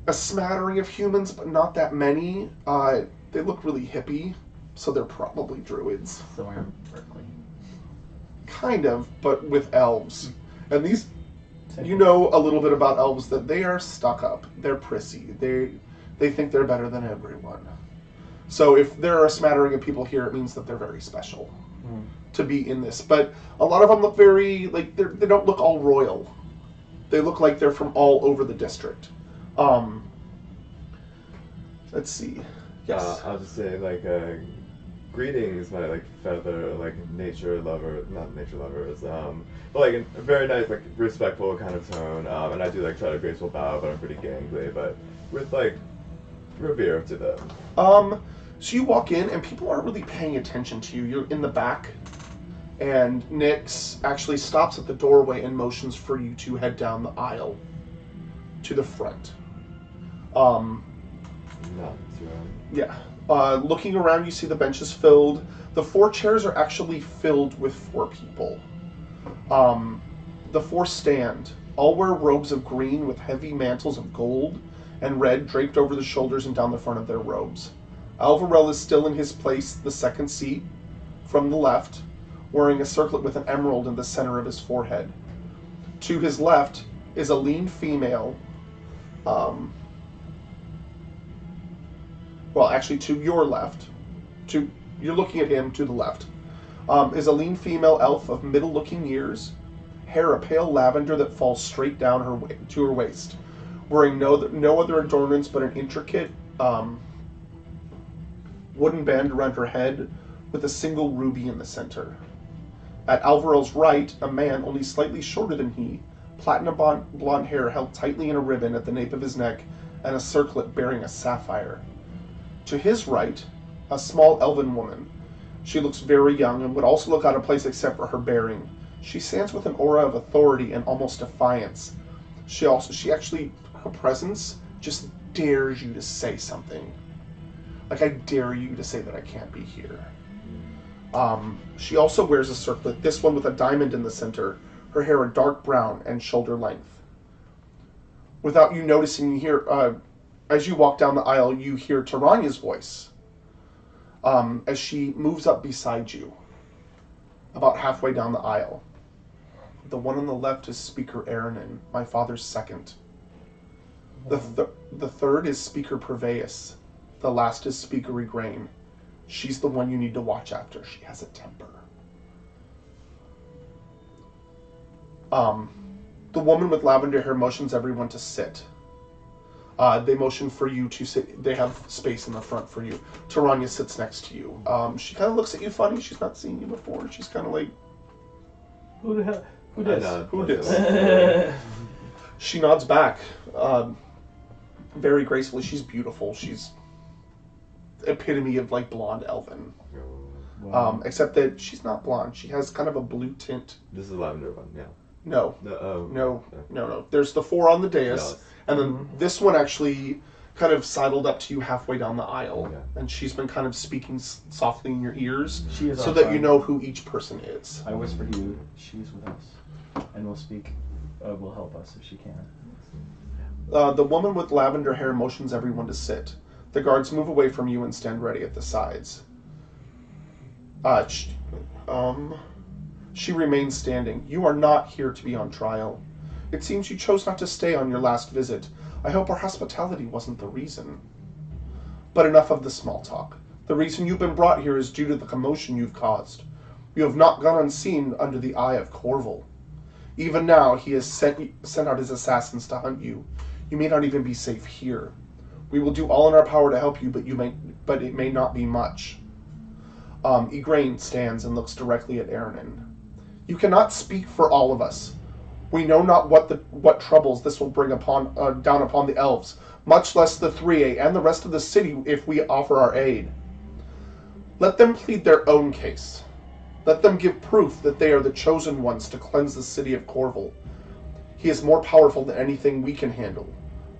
a smattering of humans, but not that many. They look really hippie, so they're probably druids. So we're in Berkeley. Kind of, but with elves. And these, you know a little bit about elves, that they are stuck up. They're prissy. They think they're better than everyone. So if there are a smattering of people here, it means that they're very special to be in this. But a lot of them look very, like, they don't look all royal. They look like they're from all over the district. Let's see. Yes. I'll just say, like, greetings, my like feather, like nature lover, not nature lovers, but like a very nice, like respectful kind of tone. And I do like try to graceful bow, but I'm pretty gangly, but with like revere to them. So you walk in, and people aren't really paying attention to you. You're in the back, and Nyx actually stops at the doorway and motions for you to head down the aisle to the front. Yeah. Looking around, you see the benches filled. The 4 chairs are actually filled with 4 people. The 4 stand. All wear robes of green with heavy mantles of gold and red draped over the shoulders and down the front of their robes. Alvarel is still in his place, the second seat, from the left, wearing a circlet with an emerald in the center of his forehead. To his left is a lean female. Well, actually, to your left, you're looking at him to the left, is a lean female elf of middle-looking years, hair a pale lavender that falls straight down to her waist, wearing no other adornments but an intricate wooden band around her head with a single ruby in the center. At Alvarel's right, a man only slightly shorter than he, platinum blonde hair held tightly in a ribbon at the nape of his neck, and a circlet bearing a sapphire. To his right, a small elven woman. She looks very young and would also look out of place except for her bearing. She stands with an aura of authority and almost defiance. Her presence just dares you to say something. Like, I dare you to say that I can't be here. She also wears a circlet, this one with a diamond in the center, her hair a dark brown and shoulder length. Without you noticing, you hear, as you walk down the aisle, you hear Taranya's voice as she moves up beside you, about halfway down the aisle. The one on the left is Speaker Aranin, my father's second. The third is Speaker Purveus. The last is Speaker Igraine. She's the one you need to watch after. She has a temper. The woman with lavender hair motions everyone to sit. They motion for you to sit. They have space in the front for you. Taranya sits next to you. She kind of looks at you funny. She's not seen you before. She's kind of like, Who the hell? Who dis? Who dis? She nods back, very gracefully. She's beautiful. She's epitome of like blonde elven. Wow. Except that she's not blonde. She has kind of a blue tint. This is the lavender one, yeah. No. No. There's the 4 on the dais, and then this one actually kind of sidled up to you halfway down the aisle, and she's been kind of speaking softly in your ears, so that you know who each person is. I whisper to you, she's with us, and will help us if she can. The woman with lavender hair motions everyone to sit. The guards move away from you and stand ready at the sides. She remains standing. You are not here to be on trial. It seems you chose not to stay on your last visit. I hope our hospitality wasn't the reason. But enough of the small talk. The reason you've been brought here is due to the commotion you've caused. You have not gone unseen under the eye of Corval. Even now, he has sent out his assassins to hunt you. You may not even be safe here. We will do all in our power to help you, but it may not be much. Igraine stands and looks directly at Aranin. You cannot speak for all of us. We know not what troubles this will bring down upon the elves, much less the 3A and the rest of the city if we offer our aid. Let them plead their own case. Let them give proof that they are the chosen ones to cleanse the city of Corval. He is more powerful than anything we can handle.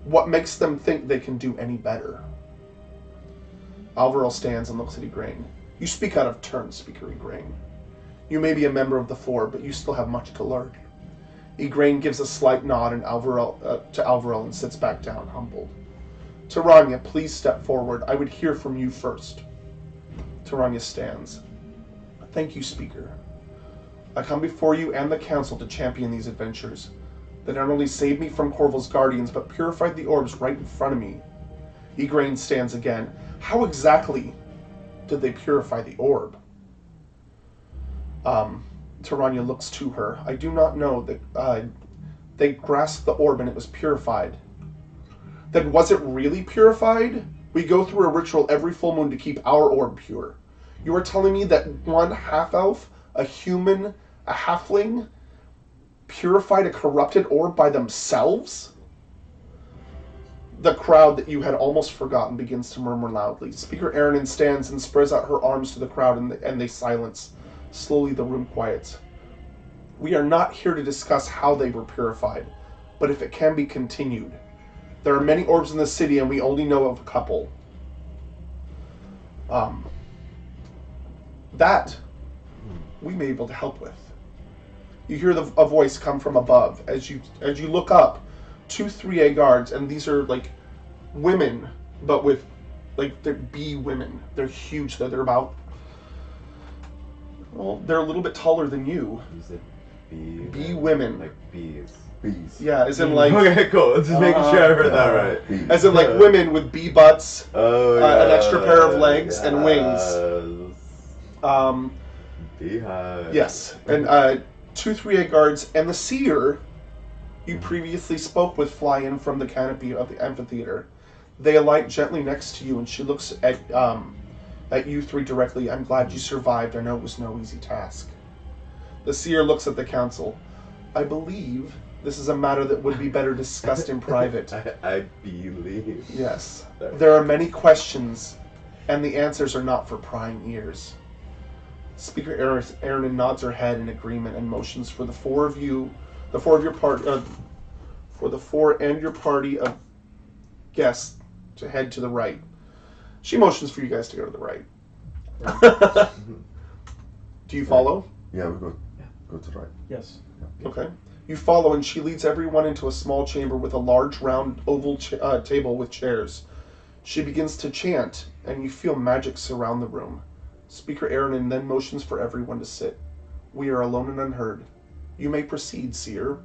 What makes them think they can do any better? Alvarel stands and looks at Igraine. You speak out of turn, Speaker Igraine. You may be a member of the 4, but you still have much to learn. Igraine gives a slight nod to Alvarel and sits back down, humbled. Taranya, please step forward. I would hear from you first. Taranya stands. Thank you, Speaker. I come before you and the Council to champion these adventures. They not only saved me from Corval's guardians, but purified the orbs right in front of me. Igraine stands again. How exactly did they purify the orb? Taranya looks to her. I do not know that they grasped the orb and it was purified. Then was it really purified? We go through a ritual every full moon to keep our orb pure. You are telling me that one half-elf, a human, a halfling, purified a corrupted orb by themselves? The crowd that you had almost forgotten begins to murmur loudly. Speaker Erin stands and spreads out her arms to the crowd, and they silence. Slowly the room quiets. We are not here to discuss how they were purified, but if it can be continued. There are many orbs in the city, and we only know of a couple. That we may be able to help with. You hear a voice come from above as you look up. 2 3A guards, and these are like women, but with like they're bee women. They're huge. They're about. Well, they're a little bit taller than you. You said bee. Bee women. Like bees. Bees. Yeah, as in like. Okay, cool. Just making sure I heard that right. Bees. As in like women with bee butts, Oh, yeah. an extra pair of legs and wings. Beehive. Yes, and 2 3A guards and the seer you previously spoke with fly in from the canopy of the amphitheater. They alight gently next to you, and she looks at you three directly. I'm glad you survived. I know it was no easy task. The seer looks at the council. I believe this is a matter that would be better discussed in private. I believe. Yes. There are many questions, and the answers are not for prying ears. Speaker Erin nods her head in agreement and motions for the four and your party of guests to head to the right. She motions for you guys to go to the right. Do you follow? Yeah, we go to the right. Yes. Okay. You follow, and she leads everyone into a small chamber with a large round oval table with chairs. She begins to chant, and you feel magic surround the room. Speaker Erin then motions for everyone to sit. We are alone and unheard. You may proceed, seer.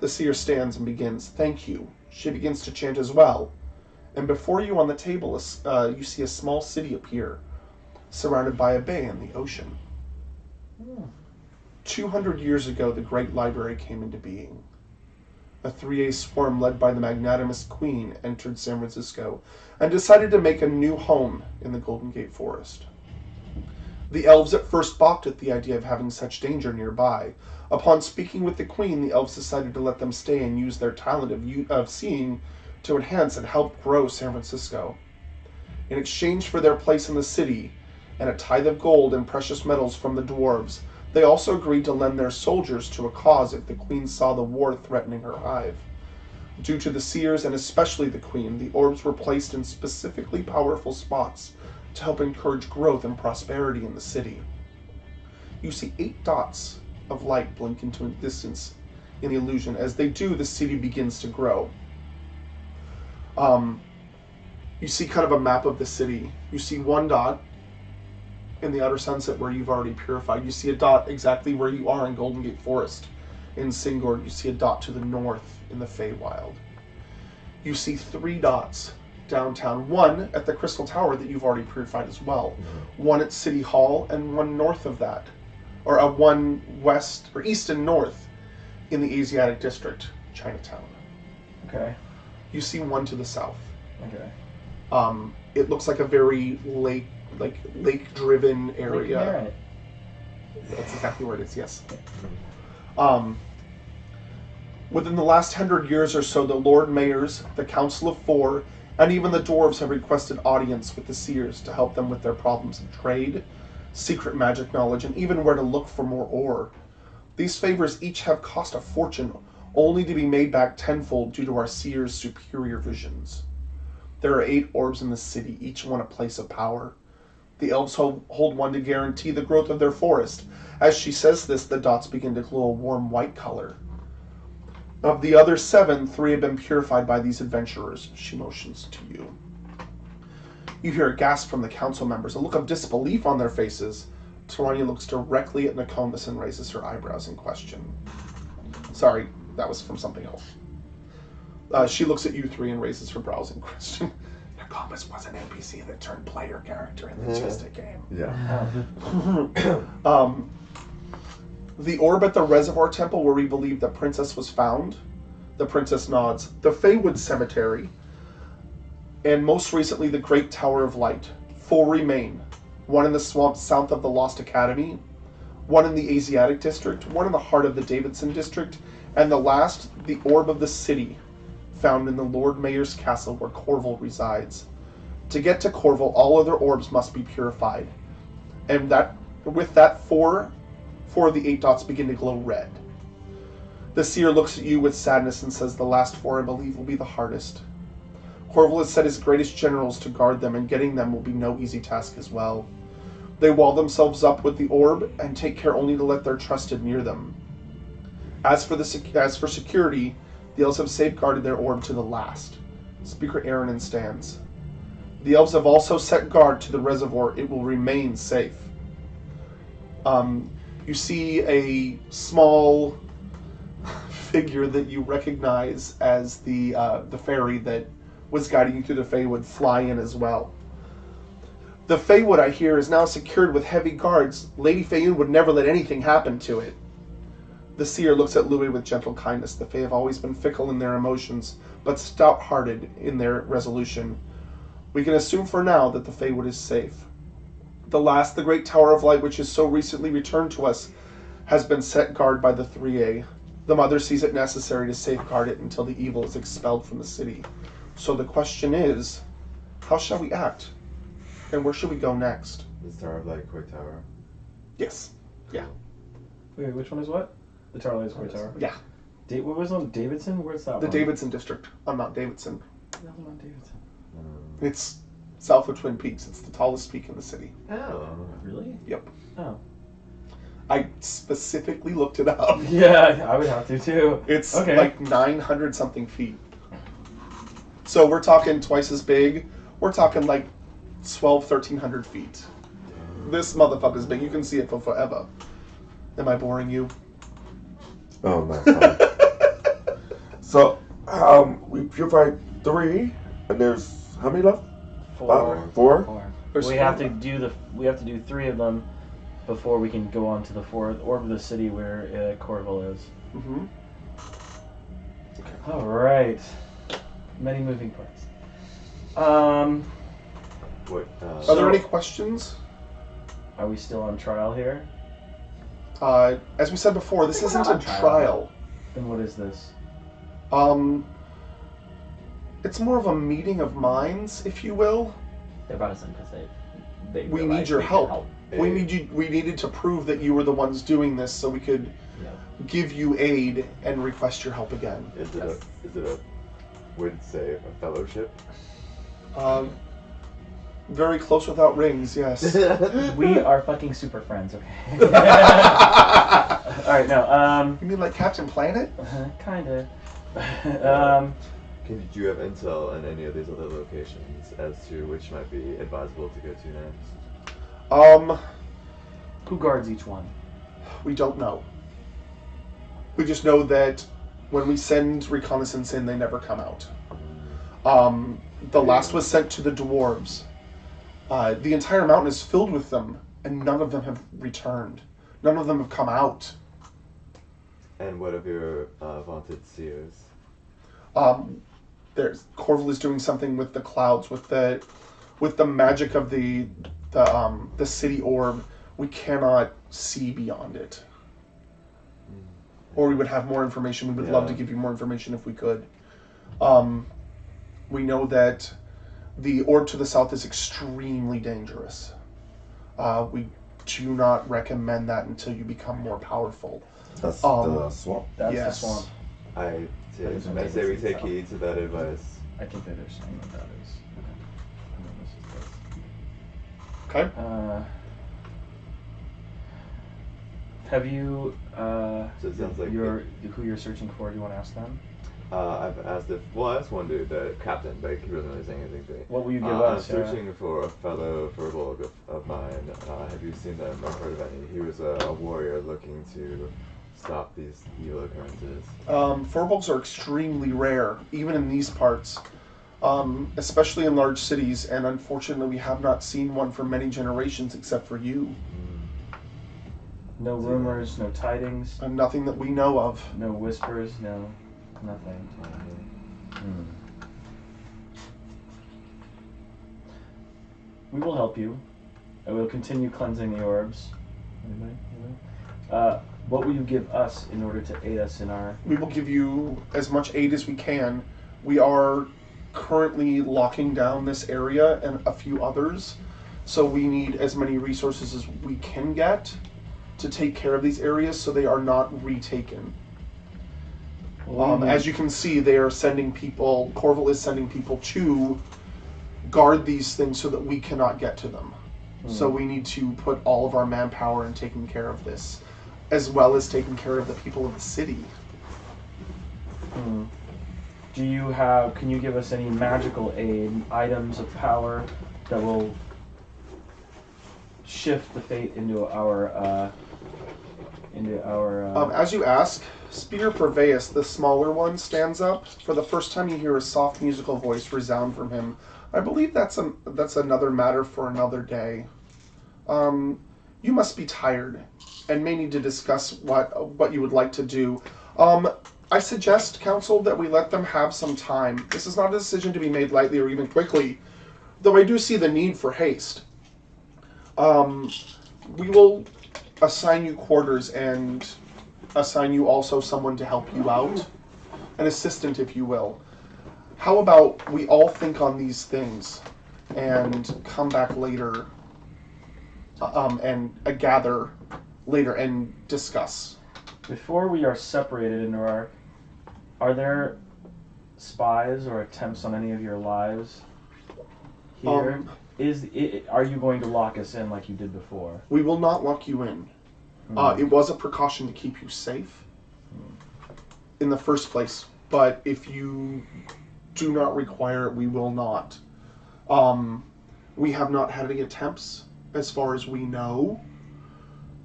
The seer stands and begins. Thank you. She begins to chant as well. And before you on the table, you see a small city appear, surrounded by a bay and the ocean. 200 years ago, the Great Library came into being. A 3A swarm led by the magnanimous Queen entered San Francisco and decided to make a new home in the Golden Gate Forest. The elves at first balked at the idea of having such danger nearby. Upon speaking with the Queen, the elves decided to let them stay and use their talent of seeing to enhance and help grow San Francisco. In exchange for their place in the city and a tithe of gold and precious metals from the dwarves, they also agreed to lend their soldiers to a cause if the Queen saw the war threatening her hive. Due to the seers and especially the Queen, the orbs were placed in specifically powerful spots to help encourage growth and prosperity in the city. You see 8 dots of light blink into distance in the illusion. As they do, the city begins to grow. You see kind of a map of the city. You see 1 dot in the outer sunset where you've already purified. You see a dot exactly where you are in Golden Gate Forest. In Singord, you see a dot to the north in the Feywild. You see 3 dots downtown, 1 at the Crystal Tower that you've already purified as well, 1 at City Hall, and 1 north of that, or 1 west or east and north in the Asiatic District, Chinatown. Okay. You see 1 to the south. Okay. It looks like a very lake-driven area. That's exactly where it is. Yes. Within the last 100 years or so, the Lord Mayors, the Council of 4, and even the dwarves have requested audience with the seers to help them with their problems of trade, secret magic knowledge, and even where to look for more ore. These favors each have cost a fortune, only to be made back tenfold due to our seers' superior visions. There are 8 orbs in the city, each one a place of power. The elves hold 1 to guarantee the growth of their forest. As she says this, the dots begin to glow a warm white color. Of the other 7, 3 have been purified by these adventurers. She motions to you. You hear a gasp from the council members, a look of disbelief on their faces. Tarania looks directly at Nokomis and raises her eyebrows in question. Sorry, that was from something else. She looks at you 3 and raises her brows in question. Nokomis was an NPC that turned player character in the Chistic game. Yeah. The orb at the Reservoir Temple where we believe the princess was found. The princess nods. The Feywood Cemetery. And most recently, the Great Tower of Light. 4 remain. one in the swamps south of the Lost Academy, one in the Asiatic District, one in the heart of the Davidson District, and the last, the Orb of the City, found in the Lord Mayor's castle where Corval resides. To get to Corval, all other orbs must be purified. And with that, four of the 8 dots begin to glow red. The seer looks at you with sadness and says, the last 4, I believe, will be the hardest. Corval has set his greatest generals to guard them, and getting them will be no easy task as well. They wall themselves up with the orb and take care only to let their trusted near them. As for security, the elves have safeguarded their orb to the last. Speaker Aranon stands. The elves have also set guard to the reservoir. It will remain safe. You see a small figure that you recognize as the fairy that was guiding you through the Feywood fly in as well. The Feywood, I hear, is now secured with heavy guards. Lady Fayoun would never let anything happen to it. The seer looks at Louis with gentle kindness. The Fae have always been fickle in their emotions, but stout-hearted in their resolution. We can assume for now that the Feywood is safe. The great Tower of Light, which is so recently returned to us, has been set guard by the 3A. The Mother sees it necessary to safeguard it until the evil is expelled from the city. So the question is, how shall we act? And where should we go next? This Tower of Light, Quick Tower. Yes. Yeah. Wait, which one is what? The Tower Light Square Tower? Yeah. What was on Davidson? Where's that The one? Davidson District on Mount Davidson. No, on Davidson. It's south of Twin Peaks. It's the tallest peak in the city. Oh, really? Yep. Oh. I specifically looked it up. Yeah, I would have to too. It's okay. like 900 something feet. So we're talking twice as big. We're talking like 1,300 feet. This motherfucker's big. You can see it for forever. Am I boring you? Oh, no. So, we purified 3, and there's how many left? 4. 4? There's We four have to left. do 3 of them before we can go on to the 4th orb of the city where Corval is. Mm-hmm. All right. Many moving parts. What? Are there any questions? Are we still on trial here? As we said before, this I think isn't we're a on trial. trial. Then what is this? It's more of a meeting of minds, if you will. They brought us in because they We realized need your we could help. We needed to prove that you were the ones doing this, so we could Yeah. give you aid and request your help again. Is it a would say a fellowship? Very close without rings, yes. We are fucking super friends, okay? Alright, no, You mean like Captain Planet? kinda. Did you have intel on any of these other locations as to which might be advisable to go to next? Who guards each one? We don't know. We just know that when we send reconnaissance in, they never come out. The last was sent to the dwarves. The entire mountain is filled with them, and none of them have returned. None of them have come out. And what of your vaunted seers? Corval is doing something with the clouds, with the magic of the city orb. We cannot see beyond it. Or we would have more information. We would love to give you more information if we could. We know that the orb to the south is extremely dangerous. We do not recommend that until you become more powerful. That's the swamp. That's Yes. the swamp. I say we take heed to that advice. I think that they're saying that is. Okay? Have you, So it sounds like who you're searching for, do you want to ask them? I've asked I asked one dude, the captain, but he wasn't really saying anything to me. What will you give I'm us? searching for a fellow Furbolg of mine. Have you seen them or heard of any? He was a warrior looking to stop these evil occurrences. Furbolgs are extremely rare, even in these parts, especially in large cities, and unfortunately we have not seen one for many generations except for you. No rumors, no tidings, And nothing that we know of. no whispers, no nothing. We will help you. I will continue cleansing the orbs. Anybody? What will you give us in order to aid us in our... We will give you as much aid as we can. We are currently locking down this area and a few others, so we need as many resources as we can get to take care of these areas so they are not retaken. As you can see, they are sending people, Corville is sending people to guard these things so that we cannot get to them. So we need to put all of our manpower in taking care of this, as well as taking care of the people of the city. Do you have, can you give us any magical aid, items of power that will shift the fate into our as you ask, Spear Purveus, the smaller one, stands up. For the first time you hear a soft musical voice resound from him. I believe that's another matter for another day. You must be tired and may need to discuss what you would like to do. I suggest, Council, that we let them have some time. This is not a decision to be made lightly or even quickly, though I do see the need for haste. We will assign you quarters and assign you also someone to help you out. An assistant, if you will. How about we all think on these things and come back later and gather later and discuss. Before we are separated into are there spies or attempts on any of your lives here? Are you going to lock us in like you did before? We will not lock you in. It was a precaution to keep you safe in the first place, but if you do not require it, we will not. We have not had any attempts as far as we know,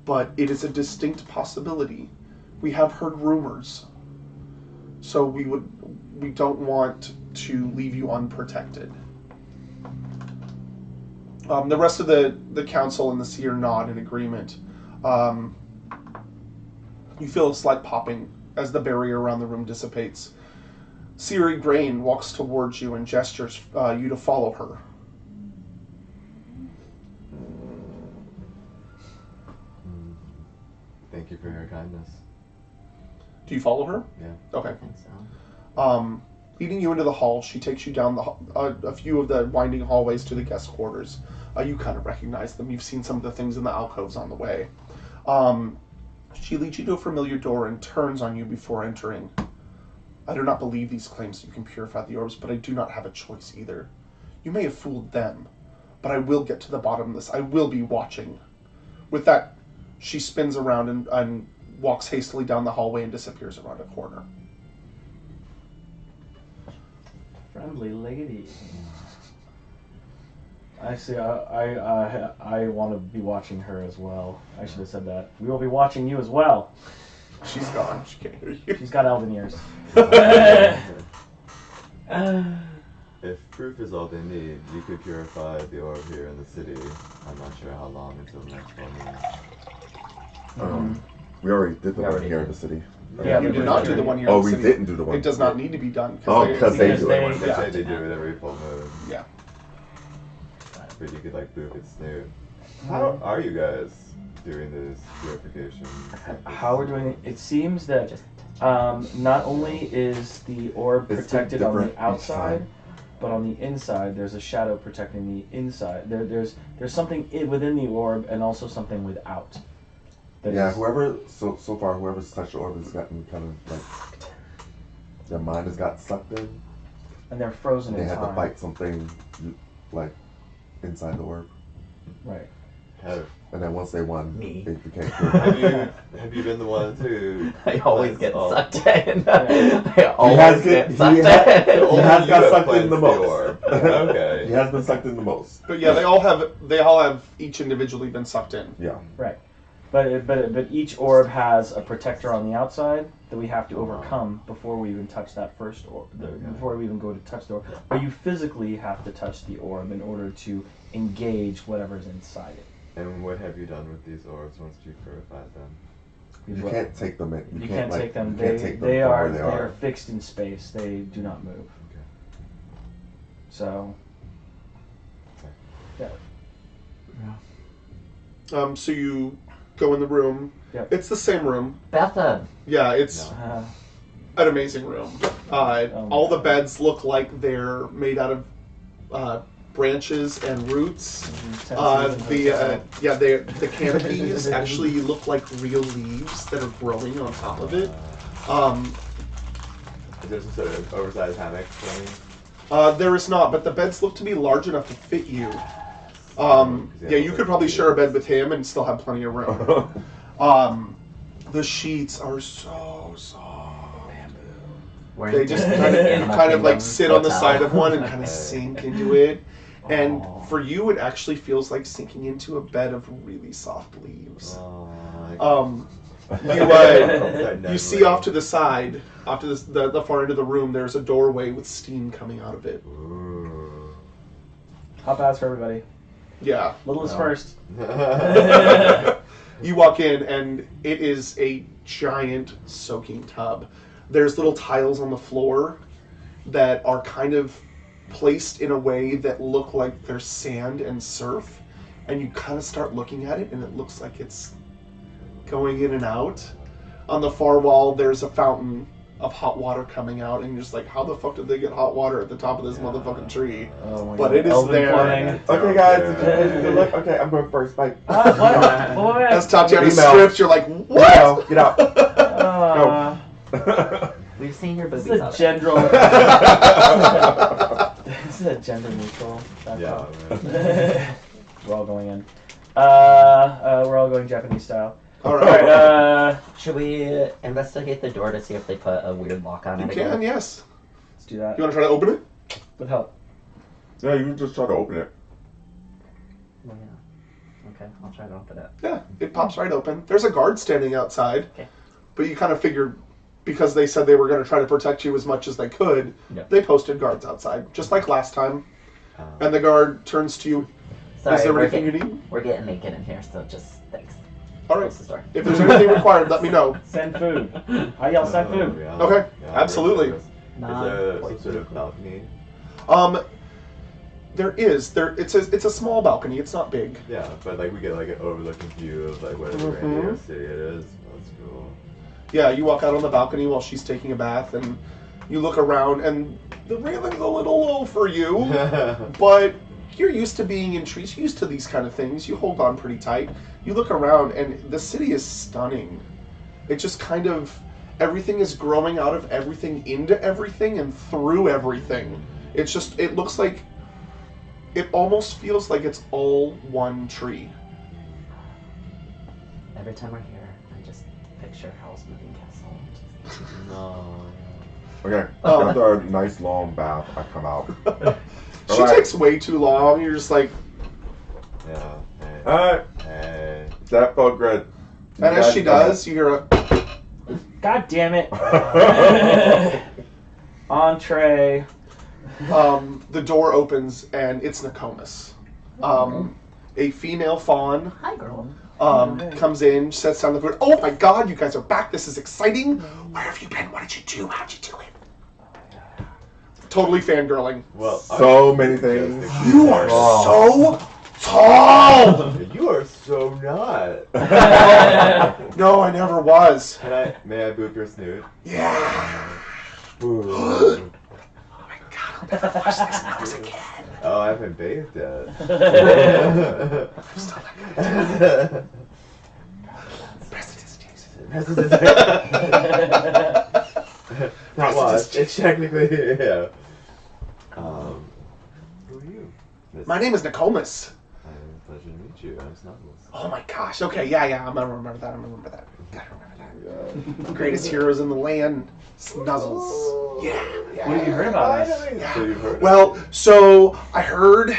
but it is a distinct possibility. We have heard rumors, so we don't want to leave you unprotected. The rest of the council and the seer nod in agreement. You feel a slight popping as the barrier around the room dissipates. Seer Grain walks towards you and gestures you to follow her. Thank you for your kindness. Do you follow her? Yeah. Okay. I think so. Leading you into the hall, she takes you down a few of the winding hallways to the guest quarters. You kind of recognize them. You've seen some of the things in the alcoves on the way. She leads you to a familiar door and turns on you before entering. I do not believe these claims that you can purify the orbs, but I do not have a choice either. You may have fooled them, but I will get to the bottom of this. I will be watching. With that, she spins around and walks hastily down the hallway and disappears around a corner. Friendly lady. I see. I want to be watching her as well. I should have said that. We will be watching you as well. She's gone. She can't hear you. She's got elven ears. If proof is all they need, you could purify the orb here in the city. I'm not sure how long until the next one. We already did the We one already here did. in the city. Yeah, You we did not do the one here Oh, in the we city. didn't do the one. It does not need to be done. Oh, because they do it. They Yeah. say they do it every full moon, Yeah. but you could like boop it snoot. How are you guys doing this purification? How we're doing it? It seems that not only is the orb It's protected on different the each outside, time. but on the inside there's a shadow protecting the inside. There's something within the orb and also something without. That Yeah, is- whoever so far whoever's touched the orb has gotten kind of like their mind has got sucked in. and they're frozen They in had time. to fight something like inside the orb, Right. Have, and then once they won, Me. they became have you been the one to? I always get Oh. sucked in. Yeah. I always get sucked he in. has Only you got have sucked in cleansed the the most. orb. Okay. He has been sucked in the most. But yeah, they all have each individually been sucked in. Yeah. Right. But each orb has a protector on the outside that we have to overcome before we even touch that first orb. Before we even go to touch the orb. But you physically have to touch the orb in order to engage whatever's inside it. And what have you done with these orbs once you purified them? We've You let- can't take them in. You can't like, take them. You can't take them They from are where they they are fixed in space. They do not move. Okay. So. Yeah. So you go in the room. Yep. It's the same room. Bathtub. Yeah, it's Uh, an amazing room. All the beds look like they're made out of branches and roots. The canopies actually look like real leaves that are growing on top of it. Is there some sort of oversized hammock for me? There is not, but the beds look to be large enough to fit you. You could probably share a bed with him and still have plenty of room. The sheets are so soft. We're They in just the kind Animal of like Kingdom sit on the hotel. side of one and kind of sink into it. And for you, it actually feels like sinking into a bed of really soft leaves. You see off to the side, off to the far end of the room, there's a doorway with steam coming out of it. hot baths for everybody. Yeah. Littlest first. You walk in, and it is a giant soaking tub. There's little tiles on the floor that are kind of placed in a way that look like they're sand and surf. And you kind of start looking at it, and it looks like it's going in and out. On the far wall, there's a fountain of hot water coming out, and you're just like, how the fuck did they get hot water at the top of this motherfucking tree? Oh my But God. it is Elven there. plumbing. Okay, guys, did you good look? Okay, I'm going first. Bye. What? As Tatiana Email. strips, you're like, what? No, get out. We've seen your This boobies is a out. gender. This is a gender neutral. Yeah. We're all going in. We're all going Japanese style. All All right. right. Should we investigate the door to see if they put a weird lock on You it can, again? yes. Let's do that You want to try to open it? with help. Yeah, you can just try to open it. Oh, yeah. Okay, I'll try to open it. Yeah, it pops right open. There's a guard standing outside, Okay. but you kind of figured because they said they were going to try to protect you as much as they could, Yep. they posted guards outside, just like last time. And the guard turns to you. Sorry, Is there we're, anything you need? we're getting naked in here, so just thanks. All right. Close the door. If there's anything required, let me know. Send food. I yell send food. Yeah. Okay, Yeah, absolutely. Is there some sort of balcony? There is. It's a small balcony. It's not big. Yeah, but like we get like an overlooking view of like whatever Grandier city it is. That's cool. Yeah, you walk out on the balcony while she's taking a bath, and you look around, and the railing's a little low for you, but you're used to being in trees. You're used to these kind of things. You hold on pretty tight. You look around, and the city is stunning. It just kind of, everything is growing out of everything into everything and through everything. It's just, it looks like, it almost feels like it's all one tree. Every time we're here, I just picture Howl's Moving Castle. No. Okay, after a nice long bath, I come out. She Alright. takes way too long. You're just like, Yeah. Hey. Alright, Hey. that felt good. You and as guys she come does, you hear a, God damn it. out. Entree. the door opens, and it's Nokomis. A female fawn Hi, girl. comes in, sits down the food. Oh my god, you guys are back. This is exciting. Where have you been? What did you do? How'd you do it? Totally fangirling. Well, So many things. You are Oh. so tall! You are so not. No, I never was. May I boop your snoot? Yeah. Ooh. Oh my god, I'll never wash this nose again. Oh, I haven't bathed yet. I'm still not gonna President Jason. Not washed. It's technically, yeah. Who are you? My name is Nokomis. Pleasure to meet you. I'm Snuggles. Oh my gosh. Okay, yeah, I'm gonna remember that. Gotta remember that. Greatest heroes in the land, Snuzzles. Yeah. What have you heard about us? So you've heard Well, so I heard.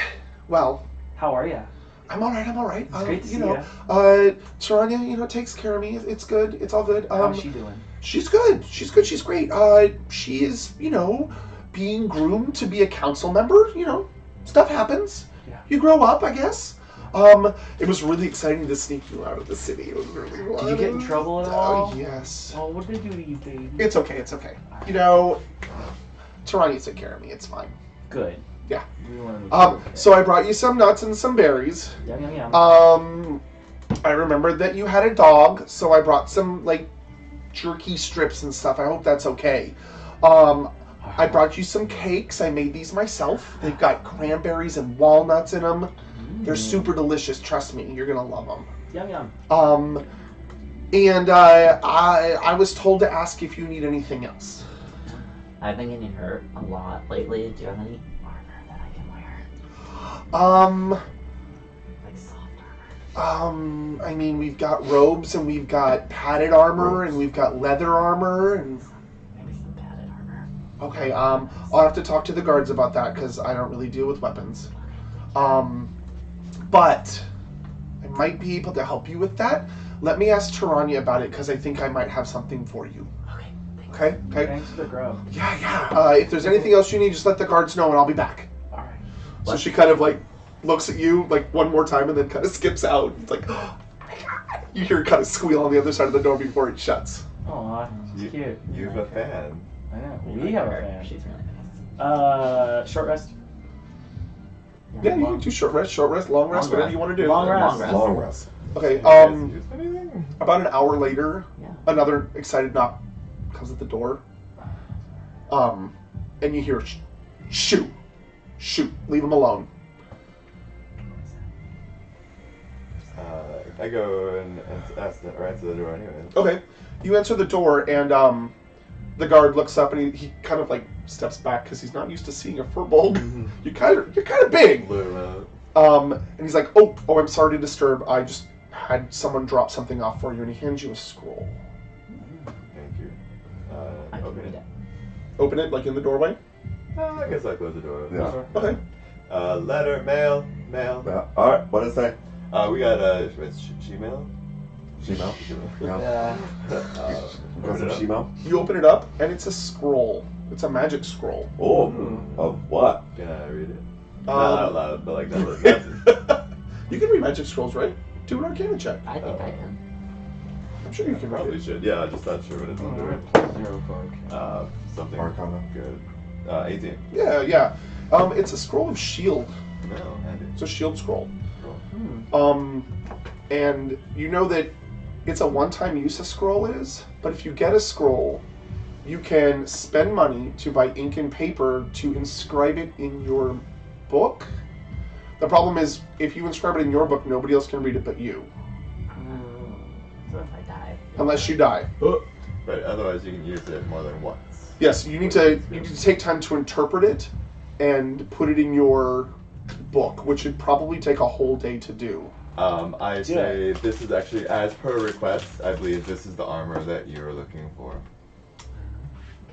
Well, How are ya? I'm all right. I'm all right. great to see Taranya, takes care of me. It's good. It's all good. How's she doing? She's good. She's good. She's great. She is, being groomed to be a council member. Stuff happens. Yeah. You grow up, I guess. It was really exciting to sneak you out of the city. It was really fun. Did you get in trouble at all? Oh, yes. Oh, what did they do to you, baby? It's okay. It's okay. Taranya took care of me. It's fine. Good. Yeah. We wanted to So I brought you some nuts and some berries. Yum, yum, yum. I remembered that you had a dog, so I brought some, like, jerky strips and stuff. I hope that's okay. I brought you some cakes. I made these myself. They've got cranberries and walnuts in them. They're super delicious. Trust me, you're gonna love them. Yum yum. And I was told to ask if you need anything else. I've been getting hurt a lot lately. Do you have any armor that I can wear? Like soft armor. I mean, we've got robes and we've got padded armor and we've got leather armor and. Maybe some padded armor. Okay, I'll have to talk to the guards about that because I don't really deal with weapons. But I might be able to help you with that. Let me ask Taranya about it because I think I might have something for you. Okay. Thanks. Okay? Thanks for the grow. Yeah. If there's anything else you need, just let the guards know and I'll be back. All right. So she kind of like looks at you like one more time and then kind of skips out. It's like, oh my God. You hear it kind of squeal on the other side of the door before it shuts. Aw, it's cute. You have a fan. I know. We We like have her. a fan. She's really nice. Short rest. Yeah, you can do short rest, long rest, whatever you want to do. Long rest. Long rest. Okay, You guys use anything? about an hour later, Yeah. another excited knock comes at the door. And you hear, shoot, leave him alone. I go and answer the door anyway. Okay, you answer the door and the guard looks up and he kind of like steps back because he's not used to seeing a furbolg. You're kind of big. Blue out. And he's like, oh, I'm sorry to disturb. I just had someone drop something off for you, and he hands you a scroll. Thank you. I can Open read it. it. Open it like in the doorway. I guess I close the door. Yeah. Okay. Letter, mail. Yeah. All right. What does it say? We got it's Gmail. Gmail. Yeah. Yeah. Got some Open it up. Gmail. You open it up, and it's a scroll. It's a magic scroll. Oh, of what? Can I read it? Not out loud, but like that. That's You can read magic scrolls, right? Do an Arcana check. I think I can. I'm sure you can read Probably it. should. Yeah, I'm just not sure what it's under. Zero fork. Something Arcana. good. 18. Yeah. It's a scroll of shield. No, handy. It's a shield scroll. Cool. And you know that it's a one-time use a scroll is, but if you get a scroll, you can spend money to buy ink and paper to inscribe it in your book. The problem is, if you inscribe it in your book, nobody else can read it but you, So if I die. unless you die. But otherwise, you can use it more than once. Yes, you need to take time to interpret it and put it in your book, which would probably take a whole day to do. I say this is actually, as per request, I believe this is the armor that you're looking for.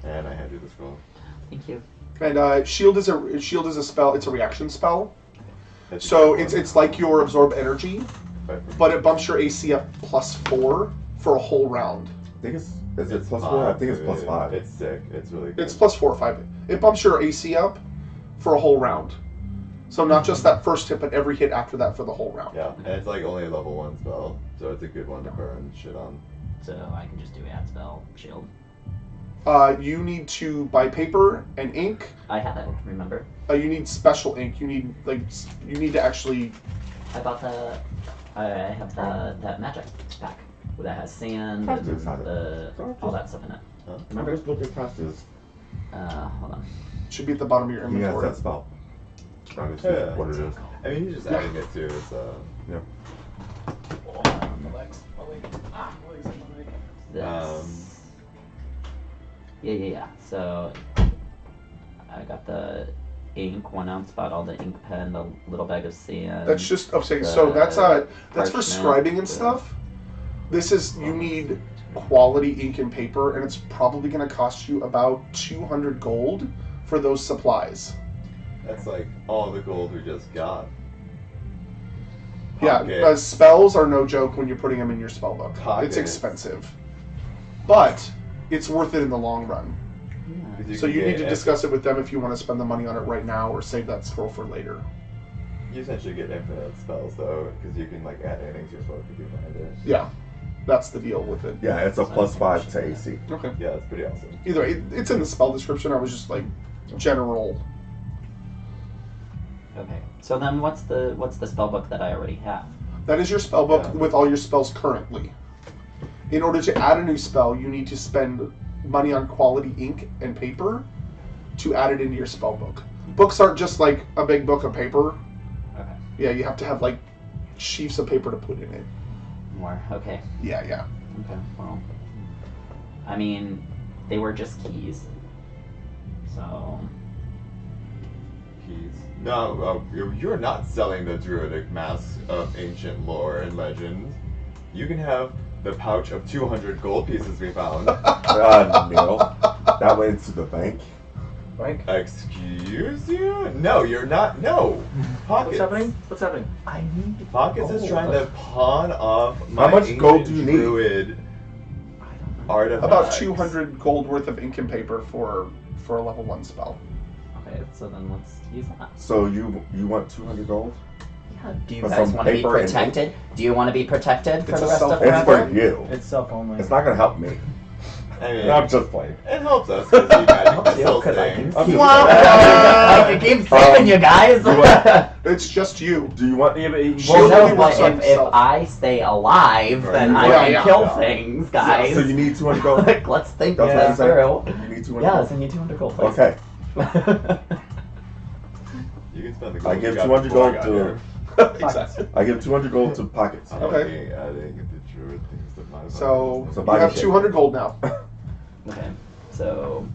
And I hand you the scroll. Thank you. And shield is a spell. It's a reaction spell. That's So your it's like your absorb energy, armor. but it bumps your AC up +4 for a whole round. I think is it plus 4? I think it's plus 5. It's sick. It's really good. It's +4 or 5. It bumps your AC up for a whole round. So not just that first hit, but every hit after that for the whole round. Yeah, and it's like only a level 1 spell, so it's a good one to burn shit on. So I can just do add spell shield. You need to buy paper and ink. I have it. Remember? You need special ink. You need to actually. I bought the. I have that magic pack that has sand That's and inside it. all that stuff in it. Huh? Remember? Just look at past this. Hold on. Should be at the bottom of your He has inventory. that spell. Trying to see Yeah. what it is. I mean, he's just adding it too, so. Yeah. This. Yeah. So I got the ink, 1 ounce bottle, the ink pen, the little bag of sand. That's just okay. So that's for parchment, scribing and the- stuff. This is you need quality ink and paper, and it's probably going to cost you about 200 gold for those supplies. That's like all the gold we just got. Yeah, Pocket. spells are no joke when you're putting them in your spell book. Pocket. It's expensive, but it's worth it in the long run. Yeah. 'Cause So can you need get to discuss it with them if you want to spend the money on it right now or save that scroll for later. You essentially get infinite spells though, because you can like add anything to your book if you find it. Yeah, that's the deal with it. Yeah, it's a plus 5 to AC. Okay. Yeah, it's pretty awesome. Either way, it's in the spell description. I was just like general. Okay. So then, what's the spell book that I already have? That is your spell book Yeah. with all your spells currently. In order to add a new spell, you need to spend money on quality ink and paper to add it into your spell book. Books aren't just like a big book of paper. Okay. Yeah, you have to have like sheafs of paper to put in it. More. Okay. Yeah. Okay. Well, I mean, they were just keys. So. Keys. No, you're not selling the druidic mask of ancient lore and legend. You can have the pouch of 200 gold pieces we found. Neil, that went to the bank. Right? Excuse you? No, you're not. No. Pockets. What's happening? What's happening? I need. Pockets is trying to pawn off my How much ancient gold do you need? druid artifacts. About 200 gold worth of ink and paper for a level 1 spell. Okay, so then let's use that. So you want 200 gold? Yeah. Do you For guys some want to be paper and protected? Do you want to be protected for It's the a rest of self- It's forever? for you. It's self only. It's not gonna help me. I mean, I'm just playing. it helps us because you magic Helps you, missile 'cause I can things. keep. Wow. I can keep saving you guys. It's just you. Do you want? Yeah, but you- She Well, only no, but works on if herself. I stay alive, then I Yeah, can yeah. kill Yeah. things, guys. So you need 200 gold. Like, let's think That's this what you said? through. You need 200 Yes, gold. I need 200 gold, please. Okay. You can spend the I gold. give you got 200 before I gold got to. here. Exactly. I give 200 gold to pockets. I'm Okay. adding the druid things to my So So you buy have the shit. 200 gold now. Okay, so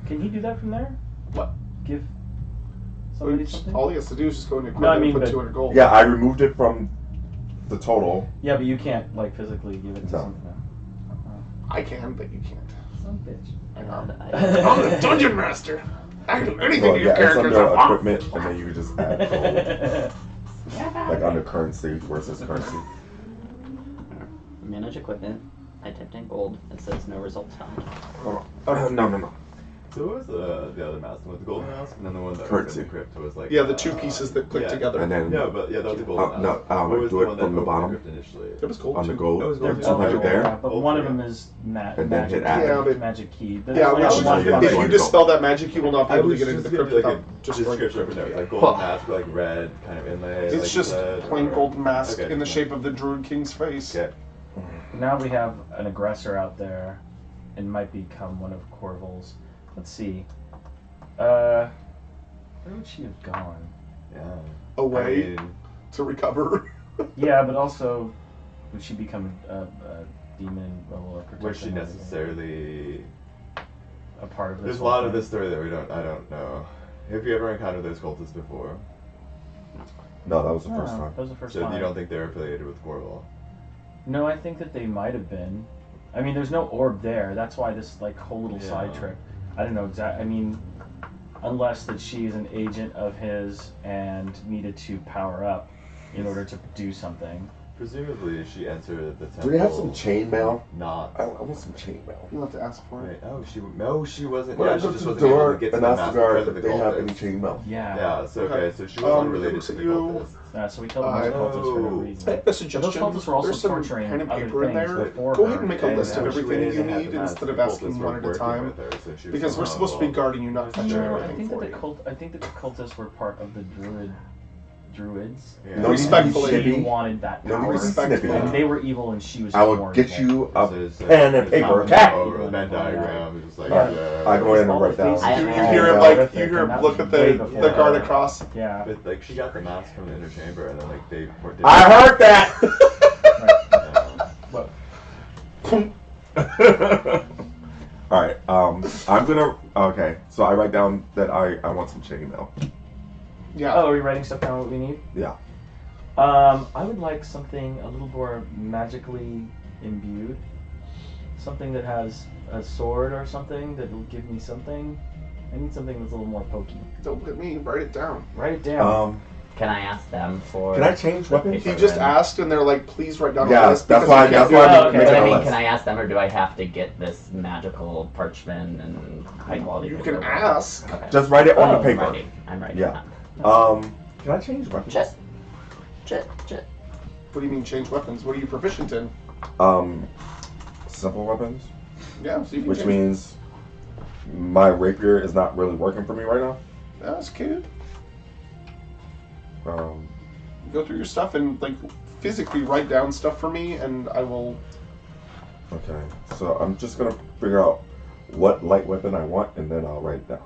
Can he do that from there? What? Give somebody something? All he has to do is just go into No, I equipment mean, and put but- 200 gold. Yeah, I removed it from the total. Yeah, but you can't like physically give it to No. something. I can, but you can't. Son of a bitch. I know. I- I'm a dungeon master. I can do anything Well, to your yeah, it's characters under I want. equipment, and then you can just add gold. Like under currency versus currency. Manage equipment. I typed in gold. It says no results found. No. So what was the other mask? With the golden mask, and then the one that was Currency. in the crypt was like Yeah, the two pieces that click yeah. together. And then No, but yeah, that was the golden Oh, no, mask. I What was do the it one from that the opened bottom. crypt initially? It was gold on the too. gold. It was They're gold. both 200 there. yeah, but Oh, one of yeah. them is And then magic. hit add. Yeah, but magic key. There's yeah, only which one yeah, if yeah, function. you yeah. dispel that magic, you will not be I able to was get into just the gonna crypt do like without a destroying the description crypt. for Yeah. like golden mask, like red kind of inlay. It's like just lead, plain or- golden mask Okay. in the shape of the Druid King's face. Okay. Now we have an aggressor out there, and might become one of Corval's. Let's see. Where would she have gone? Yeah. Away I mean, to recover. Yeah, but also, would she become a demon level or protection? was she or anything? necessarily? A part of this? There's a whole lot of thing? this story that I don't know. Have you ever encountered those cultists before? No, that was the No, first time. that was the first So time. you don't think they're affiliated with Corval? No, I think that they might have been. I mean, there's no orb there. That's why this like whole little side Yeah. trip. I don't know exactly. I mean, unless that she's an agent of his and needed to power up in order to do something. Presumably, she entered the temple. Do we have some chainmail? Not. I want some chainmail. You'll have to ask for Wait, it. she wasn't. When Yeah, I she go just to the wasn't able door to get to and the ask master the guard because of if the they have any cultists. chainmail. Yeah. Yeah, so Okay. okay, so she wasn't related looks to at the you. cultists. So we killed I- those cultists for no reason. A But suggestion. those cultists were also There's some torturing pen and other paper in things there. before Go her. ahead and make a And list of when she everything went you in and had need the mask, instead of the asking cultists one were at a working time. with her, so she was Because we're somehow supposed to be involved. guarding you, not fetching No, I everything think that for the you. I think that the cultists were part of the druids. Yeah. No, Respectfully. She Respectfully. wanted that No, power. respectfully. And they were evil, and she was. I will more get evil. you a So pen and paper. it's Okay. over a Venn diagram, just like Alright, I go in and write down. I You have hear him all like horrific, you hear and him that look was at way the before guard her. across. Yeah. But like she got the mask from the inner chamber, and then like they were. I heard that. All right. I'm gonna. Okay. So I write down that I want some chainmail. Yeah. Oh, are we writing stuff down? What we need? Yeah. I would like something a little more magically imbued. Something that has a sword or something that will give me something. I need something that's a little more pokey. Don't look at me. Write it down. Write it down. Can I ask them for? Can I change the weapons? He paper just then? asked, and they're like, "Please write down Yeah, a list." that's because why- we can't that's do why it. I'm Oh, okay. making But I a mean, list. can I ask them, or do I have to get this magical parchment and high quality? You paper? can ask. Okay. Just write it on the Oh, paper. I'm writing Yeah. that. Can I change weapons? Just. What do you mean change weapons? What are you proficient in? Simple weapons, Yeah, so you can which change. means my rapier is not really working for me right now. That's cute. Um, Go through your stuff and like physically write down stuff for me, and I will. Okay, so I'm just gonna figure out what light weapon I want, and then I'll write it down.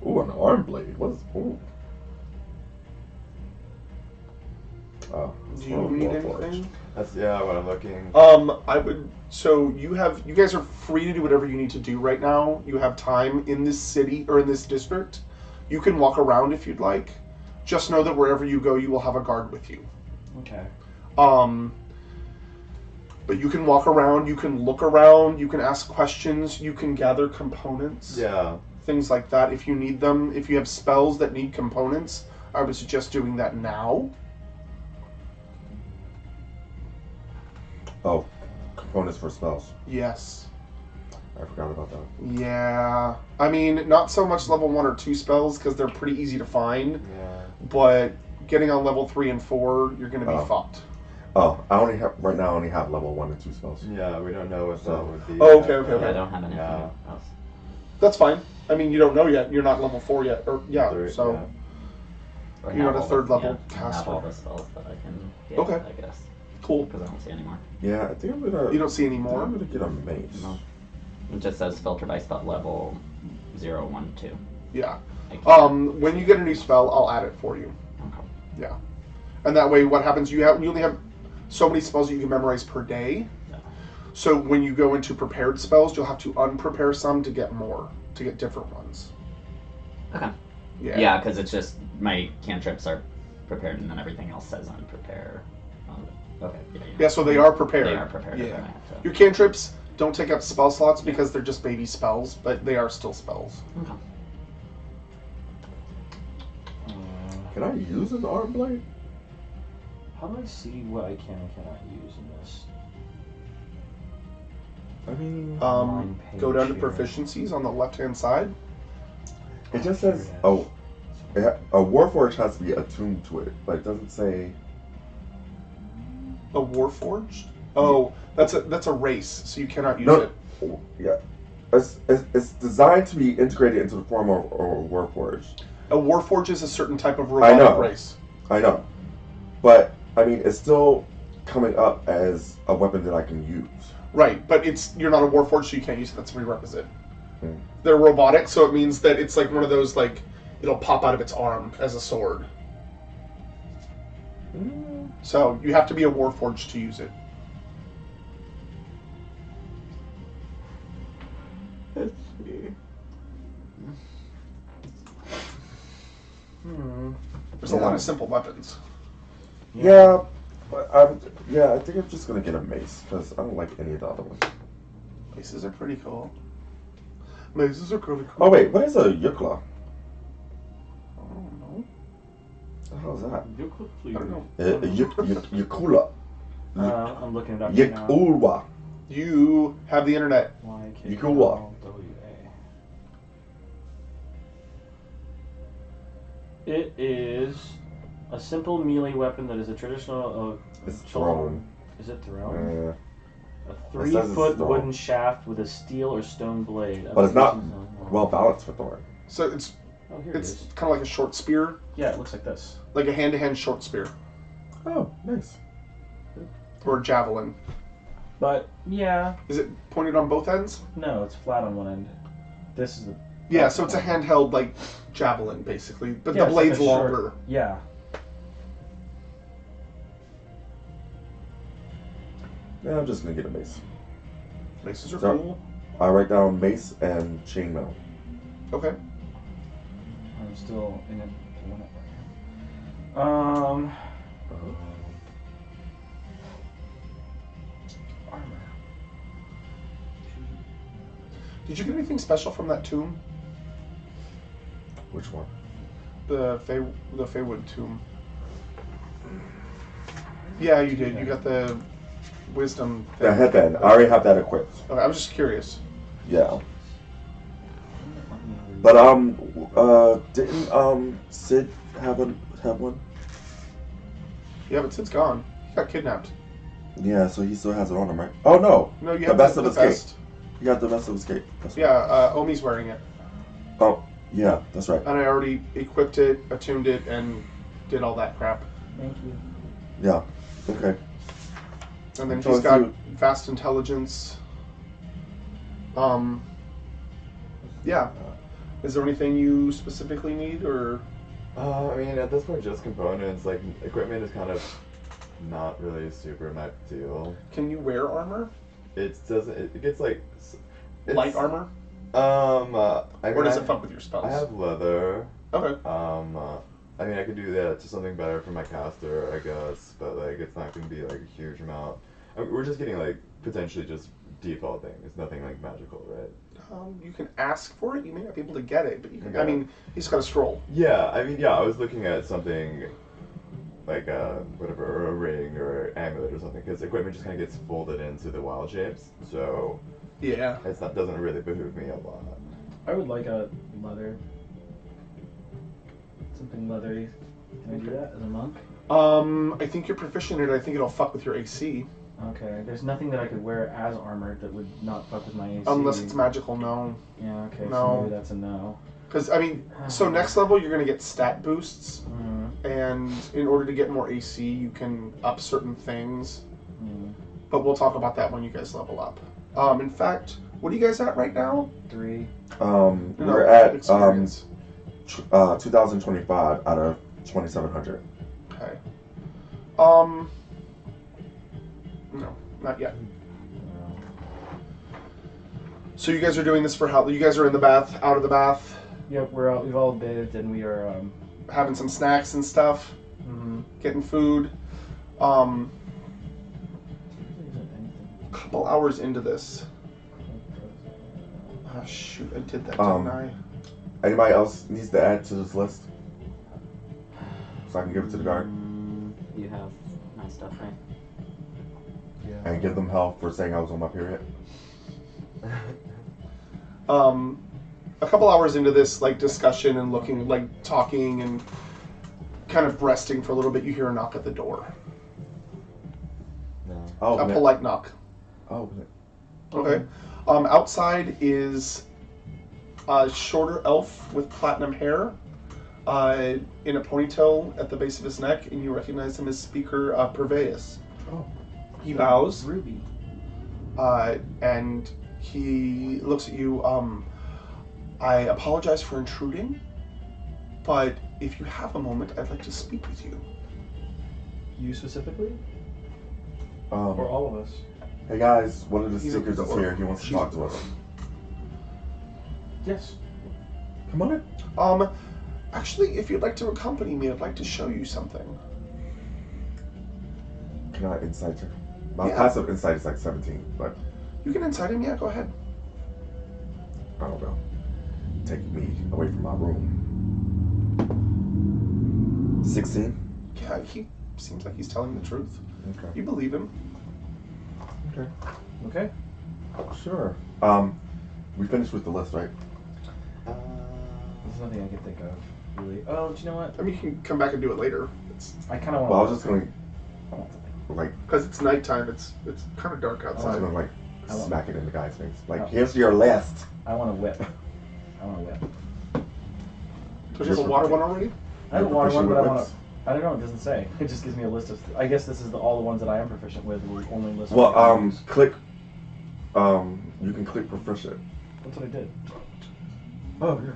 Ooh, an arm blade. What is? Ooh. Oh, Do you need anything? That's what I'm looking. I would. So you guys are free to do whatever you need to do right now. You have time in this city or in this district. You can walk around if you'd like. Just know that wherever you go, you will have a guard with you. Okay. But you can walk around. You can look around. You can ask questions. You can gather components. Yeah. Things like that if you need them. If you have spells that need components, I would suggest doing that now. Oh, components for spells. Yes. I forgot about that. Yeah. I mean, not so much level 1 or 2 spells because they're pretty easy to find. Yeah. But getting on level 3 and 4, you're going to be fucked. Oh, I only have right now. I only have level 1 and 2 spells. Yeah, we don't know what that would be. Oh, okay. Yeah, I don't have anything Yeah. else. That's fine. I mean, you don't know yet. You're not level 4 yet. Or so Or You're have not a all third the- level yeah, I have caster. all the spells that I can get, Okay. I guess. cool. Because I don't see any more. Yeah, I think I'm gonna. You don't see any I think more? I'm gonna get a mace. No. It just says filter by spell level 0, 1, 2. Yeah. I can't- When you get a new spell, I'll add it for you. Okay. Yeah. And that way, what happens? You only have so many spells that you can memorize per day. Yeah. So when you go into prepared spells, you'll have to unprepare some to get more, to get different ones. Okay. Yeah. Yeah, because it's just my cantrips are prepared and then everything else says unprepare. Okay. Yeah, so they are prepared. They are prepared. Yeah. then I have to- Your cantrips don't take up spell slots because they're just baby spells, but they are still spells. Okay. Can I use an arm blade? How do I see what I can and cannot use in this? I mean, Online Go down to page here. proficiencies on the left-hand side. it just says a warforged has to be attuned to it, but it doesn't say. A warforged? Oh, that's a race, so you cannot use No. it. Yeah, it's designed to be integrated into the form of a warforged. A warforged is a certain type of I know. robotic race. I know, but I mean, it's still coming up as a weapon that I can use. Right, but you're not a warforged, so you can't use it. That's a prerequisite. Hmm. They're robotic, so it means that it's like one of those, like, it'll pop out of its arm as a sword. So you have to be a warforged to use it. Let's see. There's a lot of simple weapons. Yeah, but I think I'm just gonna get a mace because I don't like any of the other ones. Maces are pretty cool. Maces are really cool. Oh wait, what is a yukla? I don't know. What the hell is that? You could I don't know. Yukula. I'm looking it up right now. Yukulwa. You have the internet. You can walk. It is a simple melee weapon that is a traditional. It's Children. thrown. Is it thrown? A It says it's 3-foot thrown. wooden shaft with a steel or stone blade. But it's not Oh, well balanced for thorn. So it's Oh, here it it's is. kind of like a short spear, Yeah, it looks like this. like a hand-to-hand short spear Oh, nice. or a javelin. But yeah, Is it pointed on both ends? no, it's flat on one end. This is the. Yeah, so it's a handheld like javelin basically, but Yeah, the it's like blade's a short- longer. Yeah. Yeah, I'm just gonna get a mace. Maces are So- cool. I write down mace and chainmail. Okay. I'm still in it. Armor. Did you get anything special from that tomb? Which one? The Feywood tomb. Yeah, you did. You got the wisdom thing. The headband. I already have that equipped. Okay, I was just curious. Yeah. But didn't Sid have one? Yeah, but Sid's gone. He got kidnapped. Yeah, so he still has it on him, right? Oh no, No, you the have best the of escape. vest. He got the best of escape. That's right. Yeah, Omi's wearing it. Oh, yeah, that's right. And I already equipped it, attuned it, and did all that crap. Thank you. Yeah. Okay. And then So he's if got you- vast intelligence. Yeah. Is there anything you specifically need, or I mean, at this point, just components. Like, equipment is kind of not really super my deal. can you wear armor? It doesn't. It gets like. It's, Light armor? I mean, Or does it fuck with your spells? I have leather. Okay. I mean, I could do that to something better for my caster, I guess, but like, it's not gonna be like a huge amount. I mean, we're just getting like potentially just default thing. It's nothing like magical, right? You can ask for it. You may not be able to get it, but you can. Okay. I mean, he's got a scroll. Yeah, I mean, yeah, I was looking at something like whatever, a ring or amulet or something, because equipment just kind of gets folded into the wild shapes, so Yeah. it's not doesn't really behoove me a lot. I would like a leather. Something leathery. Can I do that as a monk? I think you're proficient in it. I think it'll fuck with your AC. Okay. There's nothing that I could wear as armor that would not fuck with my AC. Unless it's magical, no. Yeah, okay, No. so maybe that's a no. Because, I mean, so next level you're going to get stat boosts. Mm, And in order to get more AC, you can up certain things. mm. But we'll talk about that when you guys level up. In fact, what are you guys at right now? 3. We're at experience. 2025 out of 2700. Okay. No, not yet. So you guys are doing this for how? You guys are in the bath, out of the bath, Yep, we've all bathed and we are, having some snacks and stuff, mm-hmm. getting food. Couple hours into this. Ah, shoot, I did that, didn't I? Anybody else needs to add to this list? So I can give it to the guard You have my stuff, right? and give them hell for saying I was on my period. A couple hours into this, like, discussion and looking, like, talking and kind of breasting for a little bit, you hear a knock at the door. No. Oh, A man. polite knock. Oh, Okay. Outside is a shorter elf with platinum hair, in a ponytail at the base of his neck, and you recognize him as Speaker Purveus. Oh. He bows, Ruby. and he looks at you. I apologize for intruding, but if you have a moment, I'd like to speak with you. You specifically? Or all of us? Hey guys, one of the He's speakers a- is here. He wants to she's- talk to us. Yes. Come on in. Actually, if you'd like to accompany me, I'd like to show you something. Can I insight you? My Yeah. passive insight is like 17, but You can incite him, yeah, go ahead. I don't know. Take me away from my room. 16? Yeah, he seems like he's telling the truth. Okay. You believe him. Okay. Okay. Sure. We finished with the list, right? There's nothing I can think of, really. Oh, do you know what? I mean, you can come back and do it later. I kind of want Well, I was just gonna, I want to think. like, Because it's nighttime, it's kind of dark I was outside. gonna, like, I won't. smack it in the guy's face. Like, Oh. here's your list. I want a whip. I want a whip. Don't you have a water one already? I have a water one, Proficient but I with want whips? to. I don't know. It doesn't say. It just gives me a list of. I guess this is all the ones that I am proficient with. Will only list. Well, what I use. click, you can click proficient. That's what I did. Oh, yeah.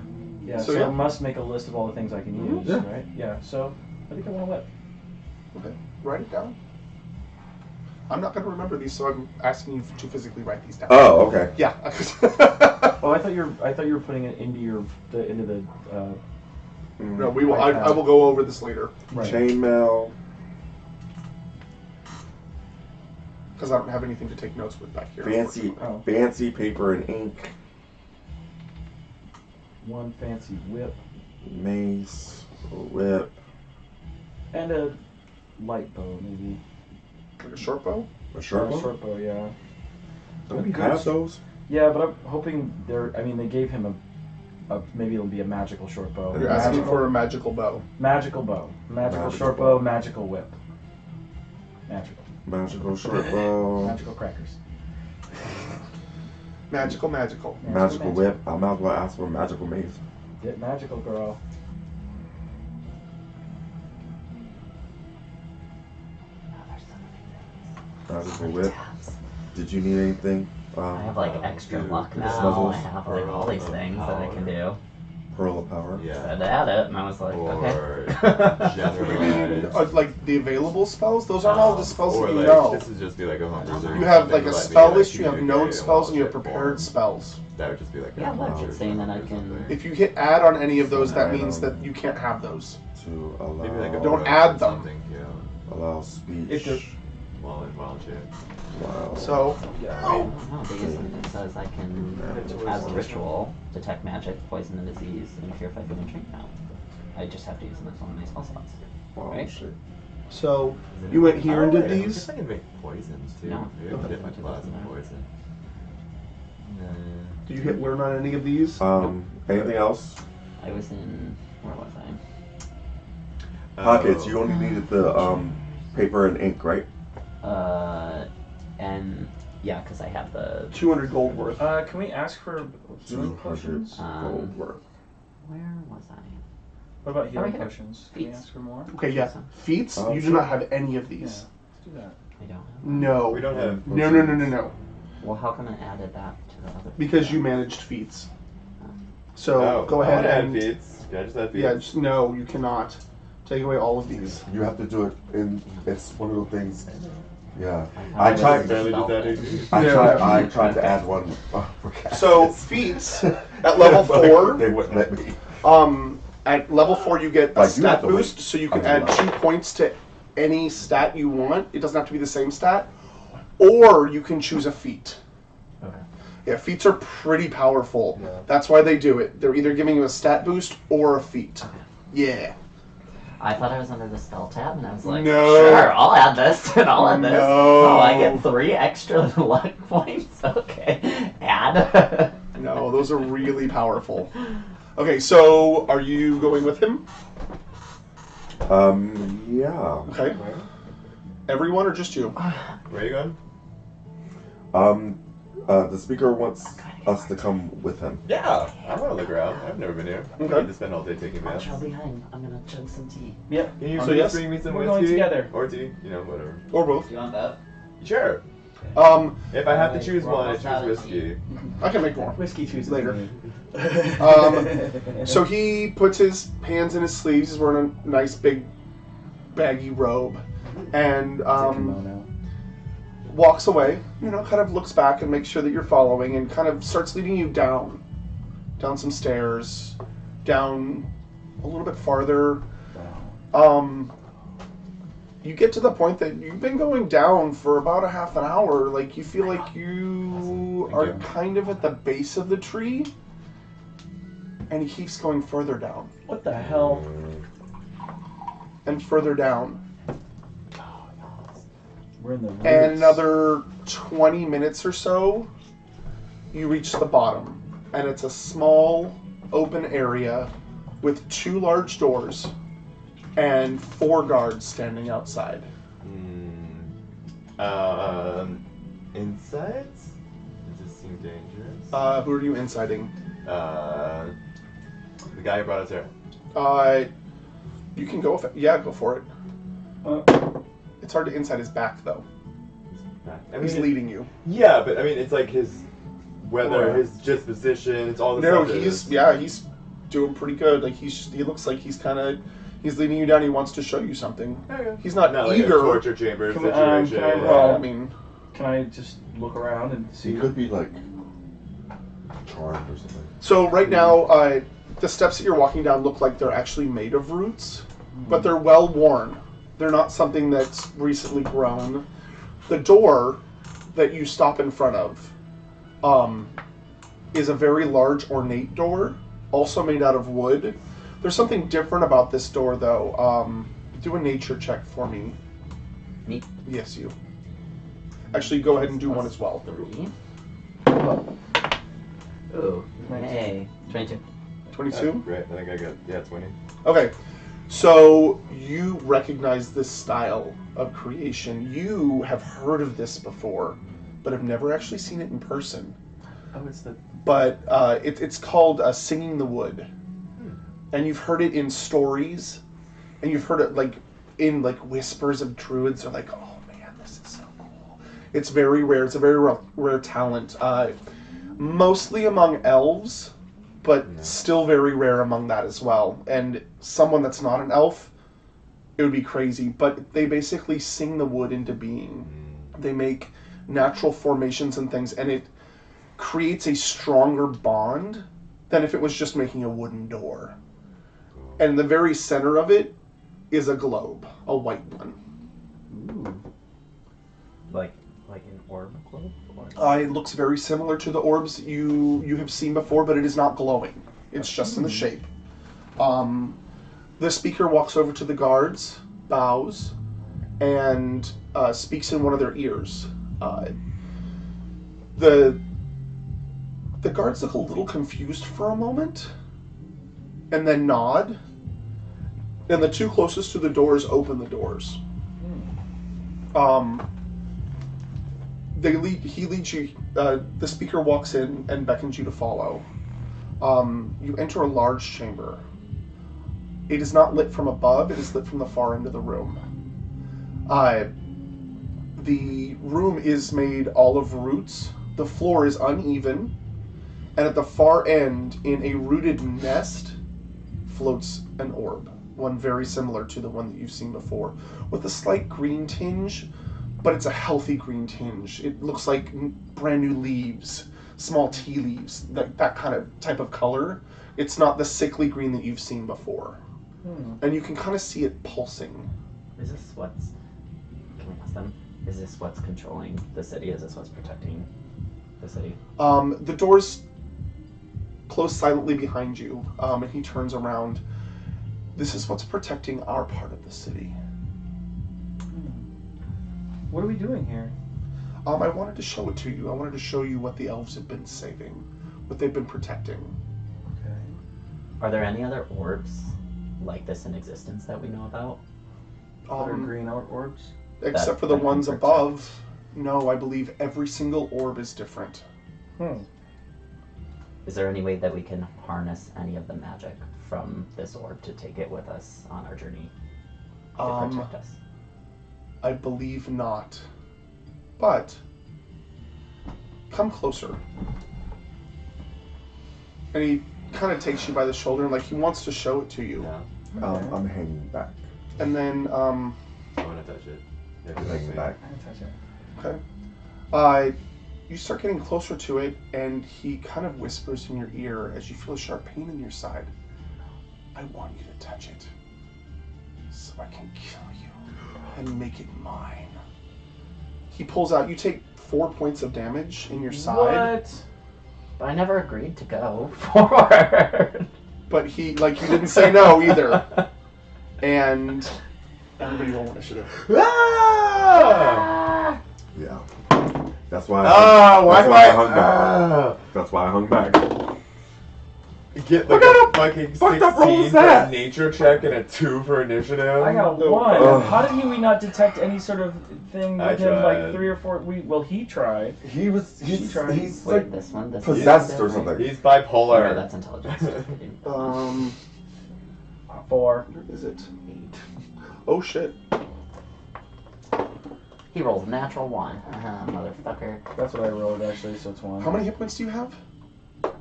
Yeah. So, So, yeah. it must make a list of all the things I can Mhm. use, Yeah. right? Yeah. So I think I want a whip. Okay, write it down. I'm not going to remember these, so I'm asking you to physically write these down. Oh, okay. Yeah. Oh, I thought you were putting it into the. No, we will. I will go over this later Chainmail. because I don't have anything to take notes with back here. Fancy, Oh. fancy paper and ink. One fancy whip Mace, whip, and a light bow, maybe. Like a short bow. a short Or a one. short bow, yeah. Don't we have those? Yeah, but I'm hoping they're. I mean, they gave him a maybe it'll be a magical short bow. You're asking for a magical bow. Magical bow. Magical Magical short bow. bow, magical whip. Magical. Magical short bow. Magical crackers. Magical. Magical whip. I might as well ask for a magical mace. Get magical, girl. Magical whip. Did you need anything? I have like extra luck now. Snuggles. I have like all these things that I can do. Pearl of Power. I Yeah. had to add it, and I was like, Or okay. generalized. Like the available spells, those aren't all the spells or that you like, know. this would just be like a hunters or You have something like a let me, spell like, list, you have communicate known in spells, and you have logic prepared form. spells. That would just be like Yeah, a look, hunter it's saying that I or can- something. If you hit add on any of those, that Add means on. that you can't have those. To allow. Maybe like a Don't rope add or them. something, yeah. Allow speech. If they're- While in wild shape. Wow. So, Yeah. I don't know, these it says I can, as a ritual, detect magic, poison, and disease, and cure if I feel intrigued now. I just have to use them as one of my spell slots. Wow, right? shit. so you went here and did I these. guess I can make poisons too. No. Maybe I can Okay. dip my class in poison. Did you hit learn on any of these? Anything else? I was in, where was I? Pockets. You only needed the paper and ink, right? And yeah, because I have the, 200 gold worth. Can we ask for healing 200 potions? gold worth. where was I? What about healing right here. potions? Can we Feats. ask for more? Okay, yeah. Feats, Oh, you do sure. not have any of Yeah. these. Let's do that. I don't have. No. We don't have. No. Well, how come it added that to the other? Because you managed feats. So Oh, go ahead I and. add feats. Can I just add feats? Yeah, just, no, you cannot. Take away all of these. You have to do it in. It's one of the things. Yeah. I I tried. Barely just adding feats. I tried to add one. For So feats at level 4. They wouldn't let me. At level 4 you get a Like, you stat have to boost, wait so you can until add level. 2 points to any stat you want. It doesn't have to be the same stat. Or you can choose a feat. Okay. Yeah, feats are pretty powerful. Yeah. That's why they do it. They're either giving you a stat boost or a feat. Yeah. I thought I was under the spell tab, and I was like, No. sure, I'll add this, and I'll add this. No. Oh, I get 3 extra luck points? Okay. Add. No, those are really powerful. Okay, so are you going with him? Yeah. Okay. Everyone or just you? Where are you going? The speaker wants us to come with him. Yeah, I want to look around. I've never been here. I Okay. need to spend all day taking I'll baths. trail behind. I'm gonna chug some tea. Yep. Can you So please yes, bring me some we're whiskey? going together. Or tea, whatever. Or both. Do you want that? Sure. Um, If I have to Alright, choose we're one, I almost choose out of whiskey. I can make more. Whiskey chooses Later. me. So he puts his hands in his sleeves. He's wearing a nice big baggy robe, and Kimono. walks away. Kind of looks back and makes sure that you're following, and kind of starts leading you down some stairs, down a little bit farther. You get to the point that you've been going down for about a half an hour. Like you feel like you Thank are you. kind of at the base of the tree, and he keeps going further down What the hell? and further down. We're in the roots. And another 20 minutes or so, you reach the bottom. And it's a small, open area with 2 large doors and 4 guards standing outside. Insides? Does this seem dangerous? Who are you inciting? The guy who brought us here. You can go. Yeah, go for it. It's hard to incite his back, though. He's leading you. Yeah, but I mean, it's like his weather, Yeah. his disposition, it's all the No, stuff. he's doing pretty good. Like he looks like he's leading you down. He wants to show you something. He's not Not like a eager. torture chamber Can we- situation. can I Yeah, roll? I mean, Can I just look around and see? He could be like charmed or something. so right now, the steps that you're walking down look like they're actually made of roots, but they're well worn. They're not something that's recently grown. The door that you stop in front of is a very large, ornate door, also made out of wood. There's something different about this door, though. Do a nature check for me. Me? Yes, you. Actually, go ahead and do one as well. 3. Ooh. Hey. 22. 22? Great, I think I got 20. Okay, so you recognize this style of creation. You have heard of this before, but have never actually seen it in person. Oh, it's the. But it's called Singing the Wood, and you've heard it in stories, and you've heard it in whispers of druids. Are like, oh man, this is so cool. It's very rare. It's a very rare talent. Mostly among elves, but still very rare among that as well. And someone that's not an elf, it would be crazy. But they basically sing the wood into being. They make natural formations and things, and it creates a stronger bond than if it was just making a wooden door. And the very center of it is a globe, a white one. Ooh. Like an orb globe? Or... It looks very similar to the orbs you have seen before, but it is not glowing. It's just in the shape. The speaker walks over to the guards, bows, and speaks in one of their ears. The guards look a little confused for a moment, and then nod. And the two closest to the doors open the doors. He leads you. The speaker walks in and beckons you to follow. You enter a large chamber. It is not lit from above. It is lit from the far end of the room. The room is made all of roots. The floor is uneven, and at the far end, in a rooted nest, floats an orb. One very similar to the one that you've seen before, with a slight green tinge, but it's a healthy green tinge. It looks like brand new leaves, small tea leaves, that kind of type of color. It's not the sickly green that you've seen before. And you can kind of see it pulsing. Is this what's... Can we ask them? Is this what's controlling the city? Is this what's protecting the city? The doors close silently behind you, and he turns around. This is what's protecting our part of the city. What are we doing here? I wanted to show it to you. I wanted to show you what the elves have been saving, what they've been protecting. Okay. Are there any other orbs like this in existence that we know about? Other green orbs? Except for the ones above. No, I believe every single orb is different. Is there any way that we can harness any of the magic from this orb to take it with us on our journey to protect us? I believe not. But come closer. And he kind of takes you by the shoulder and like he wants to show it to you. Yeah. I'm hanging back. And then I want to touch it. Yeah, I'm hanging back. okay. You start getting closer to it, and he kind of whispers in your ear as you feel a sharp pain in your side. I want you to touch it, so I can kill you and make it mine. He pulls out. You take 4 points of damage in your side. What? But I never agreed to go forward. But he, like, you didn't say no either. And everybody roll initiative. Ah! Yeah. That's why. Why do I hung back. That's why I hung back. Get like a fucking 16 for a nature check and a 2 for initiative? I got 1. How did we not detect any sort of thing I with him? tried. Like 3 or 4. Well, he tried. He's Wait, like this one? This possessed one? or something. He's Oh, bipolar. no, that's intelligence. 4. Where is it? 8. Oh shit. He rolled a natural 1. Motherfucker. That's what I rolled actually, so it's 1. How many hit points do you have?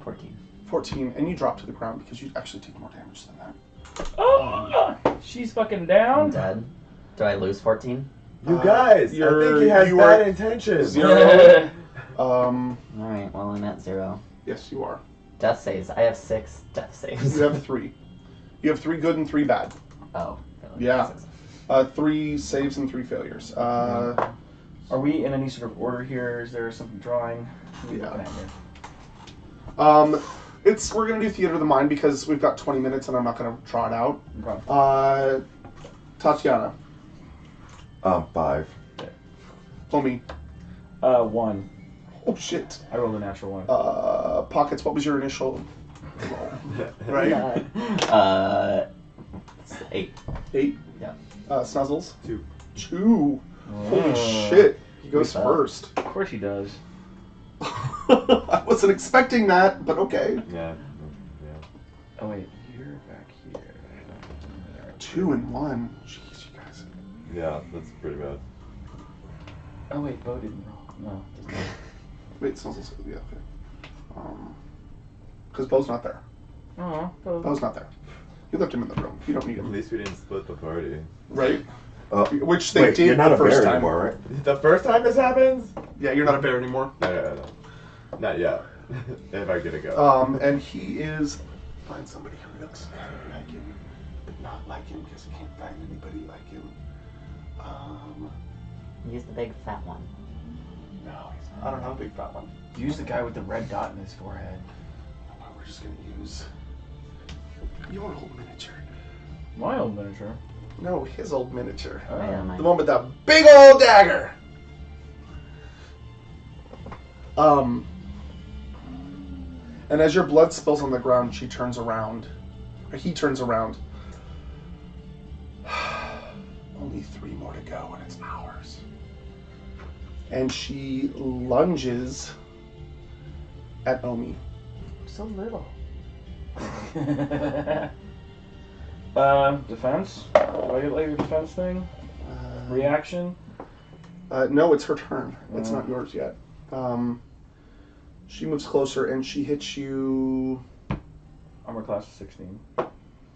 14. 14, and you drop to the ground because you actually take more damage than that. Oh! She's fucking I'm down. dead. Do I lose 14? You guys, I think he has you bad are intentions. 0. Alright, well, I'm at 0. Yes, you are. Death saves. I have 6 death saves. You have 3. You have 3 good and 3 bad. Oh. Yeah. 3 saves and 3 failures. Are we in any sort of order here? Is there something drawing? What are we Yeah. looking at here? We're gonna do Theater of the Mind because we've got 20 minutes and I'm not gonna draw it out. Okay. Tatiana. 5. Homie. 1. Oh shit. I rolled a natural 1. Pockets, what was your initial roll? Right? 8. 8? Yeah. Snuzzles? 2. 2. Holy shit. He goes We first. Of course he does. I wasn't expecting that, but okay. Yeah. Oh wait, you're back here. 2 and 1. Jeez, you guys. Yeah, that's pretty bad. Oh wait, Bo didn't roll. No. Doesn't matter. Wait, Snuzzle's yeah, okay. Because Bo's not there. Oh, Bo. Bo's not there. You left him in the room. You don't need At him. least we didn't split the party. Right? Uh, Which they wait, did you're not the a first bear time. anymore, right? The first time this happens? Yeah, you're not a bear anymore. No. Not yet. If I get a go. And he is. Find somebody who looks like him, but not like him because you can't find anybody like him. Use the big fat one. No, I don't have a big fat one. Use the guy with the red dot in his forehead. No, we're just gonna use your old miniature. My old miniature. No, his old miniature. Oh. Yeah, mine. The one with that big old dagger. And as your blood spills on the ground, she turns around. Or he turns around. Only 3 more to go and it's ours. And she lunges at Omi. So little. Defense? Do I get like a defense thing? Reaction? No, it's her turn. It's not yours yet. She moves closer and she hits you. Armor class of 16.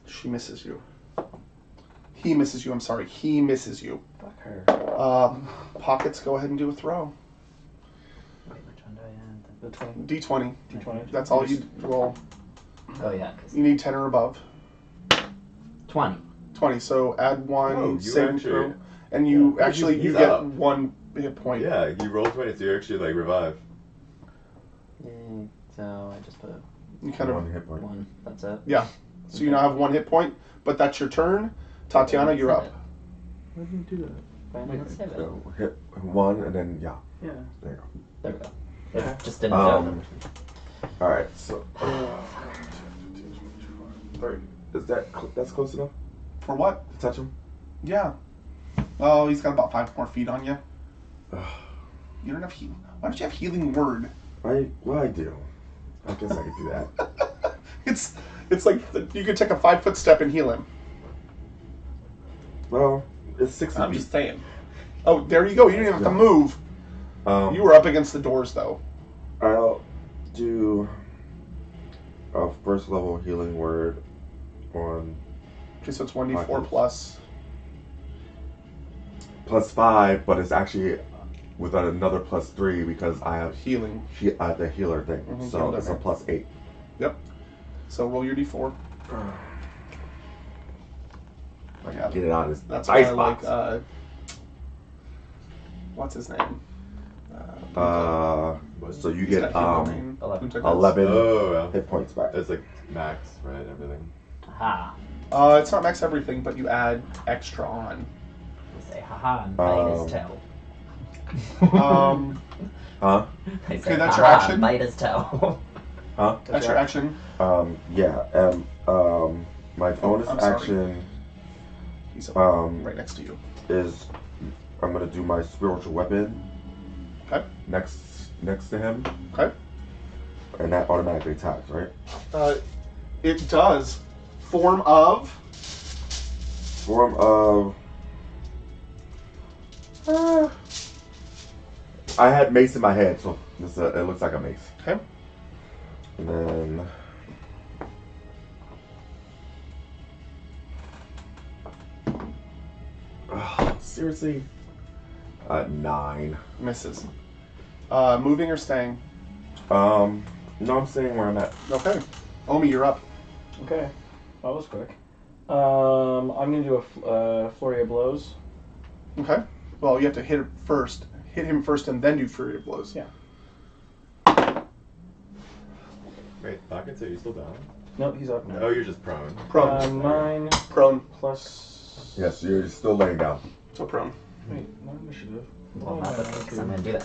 She misses you. He misses you, I'm sorry. He misses you. Fuck her. Pockets, go ahead and do a throw. Wait, which one do I The 20. D20. D20. That's all you roll. add? Oh yeah, 'cause You need 10 or above. 20. 20, so add 1 Oh, you saving actually- throw. And you Yeah, actually, he's you get up. 1 hit point. Yeah, you roll 20, so you actually like revive. Yay. So I just put You kind of, 1 hit point. 1. That's it. yeah. So you now have 1 hit point, but that's your turn. Tatiana, you're up. Why didn't you do that? Let's save it. So hit 1 and then yeah. Yeah. There you go. There we go. It Okay. just didn't go. Alright, so is that's close enough For what? to touch him? Yeah. Oh, he's got about 5 more feet on you. You don't have healing. Why don't you have healing word? I do. I guess I could do that. It's like you could take a 5-foot step and heal him. Well, it's 60 I'm feet. just saying. Oh, there you go. You didn't even have to move. You were up against the doors, though. I'll do a first level healing word on Okay, so it's 1d4 Pockets. plus. +5, but it's actually with another +3 because I have Healing. the healer thing. Mhm, So healer it's a thing. +8. Yep. So roll your d4. Yeah, Get it out of this that's why I like. icebox. What's his name? So you He's get got healing name. 11. Who took 11 Oh, yeah. hit points back. It's like max, right? Everything. Haha. this? It's not max everything, but you add extra on. We say haha and bite his tail. Huh? They Okay, say, that's your "Haha, action? Bite his tail. Huh? That's your action. Yeah. My bonus I'm sorry. action He's up right next to you. is I'm gonna do my spiritual weapon Okay. next to him, Okay. and that automatically attacks, right? It does. Form of. Form of. I had mace in my head, so it looks like a mace. Okay. And then. Seriously? 9. Misses. Moving or staying? No, I'm staying where I'm at. Okay. Omi, you're up. Okay. That was quick. I'm gonna do a flurry of blows. Okay. Well, you have to hit him first. Hit him first and then do Fury of Blows. Yeah. Wait, Pockets, are you still down? Nope, he's up now. Oh, you're just prone. Prone. 9 Prone. plus. Yes, you're still laying down. So prone. Wait, not initiative. Well, not this because I'm gonna do this.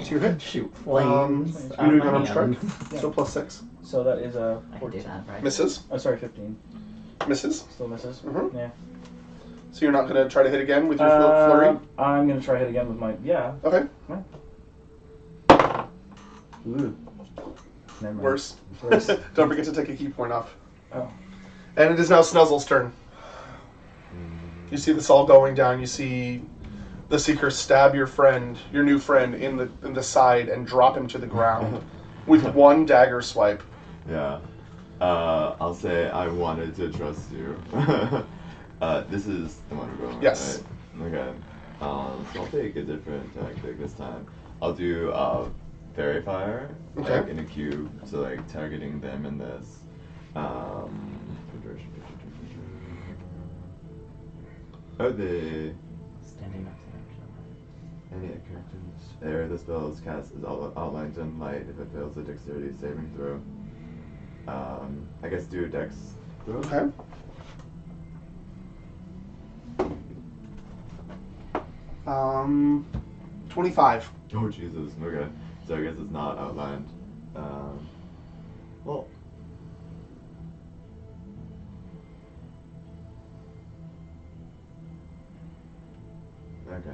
So you're hit. Shoot flames. You do out an my strike. hand. So +6. So that is a I can do 14. that, right? Misses. Oh, sorry, 15. Misses. Still misses. Mhm. Yeah. So you're not gonna try to hit again with your flurry? I'm gonna try hit again with my Okay. Ooh. Never mind. Worse. Worse. Don't forget to take a key point off. Oh. And it is now Snuzzle's turn. You see this all going down. You see the Seeker stab your new friend, in the side and drop him to the ground with one dagger swipe. Yeah. I'll say I wanted to trust you. This is the one we're going with, Yes. right? Okay. So I'll take a different tactic this time. I'll do Fairy Fire, Okay. like in a cube, so like targeting them in this. Oh, the Standing up to any character's area the spell is cast is outlined in light if it fails a dexterity saving throw. I guess do a dex throw. Okay. Um, 25. Oh Jesus. Okay. So I guess it's not outlined. Well. Okay.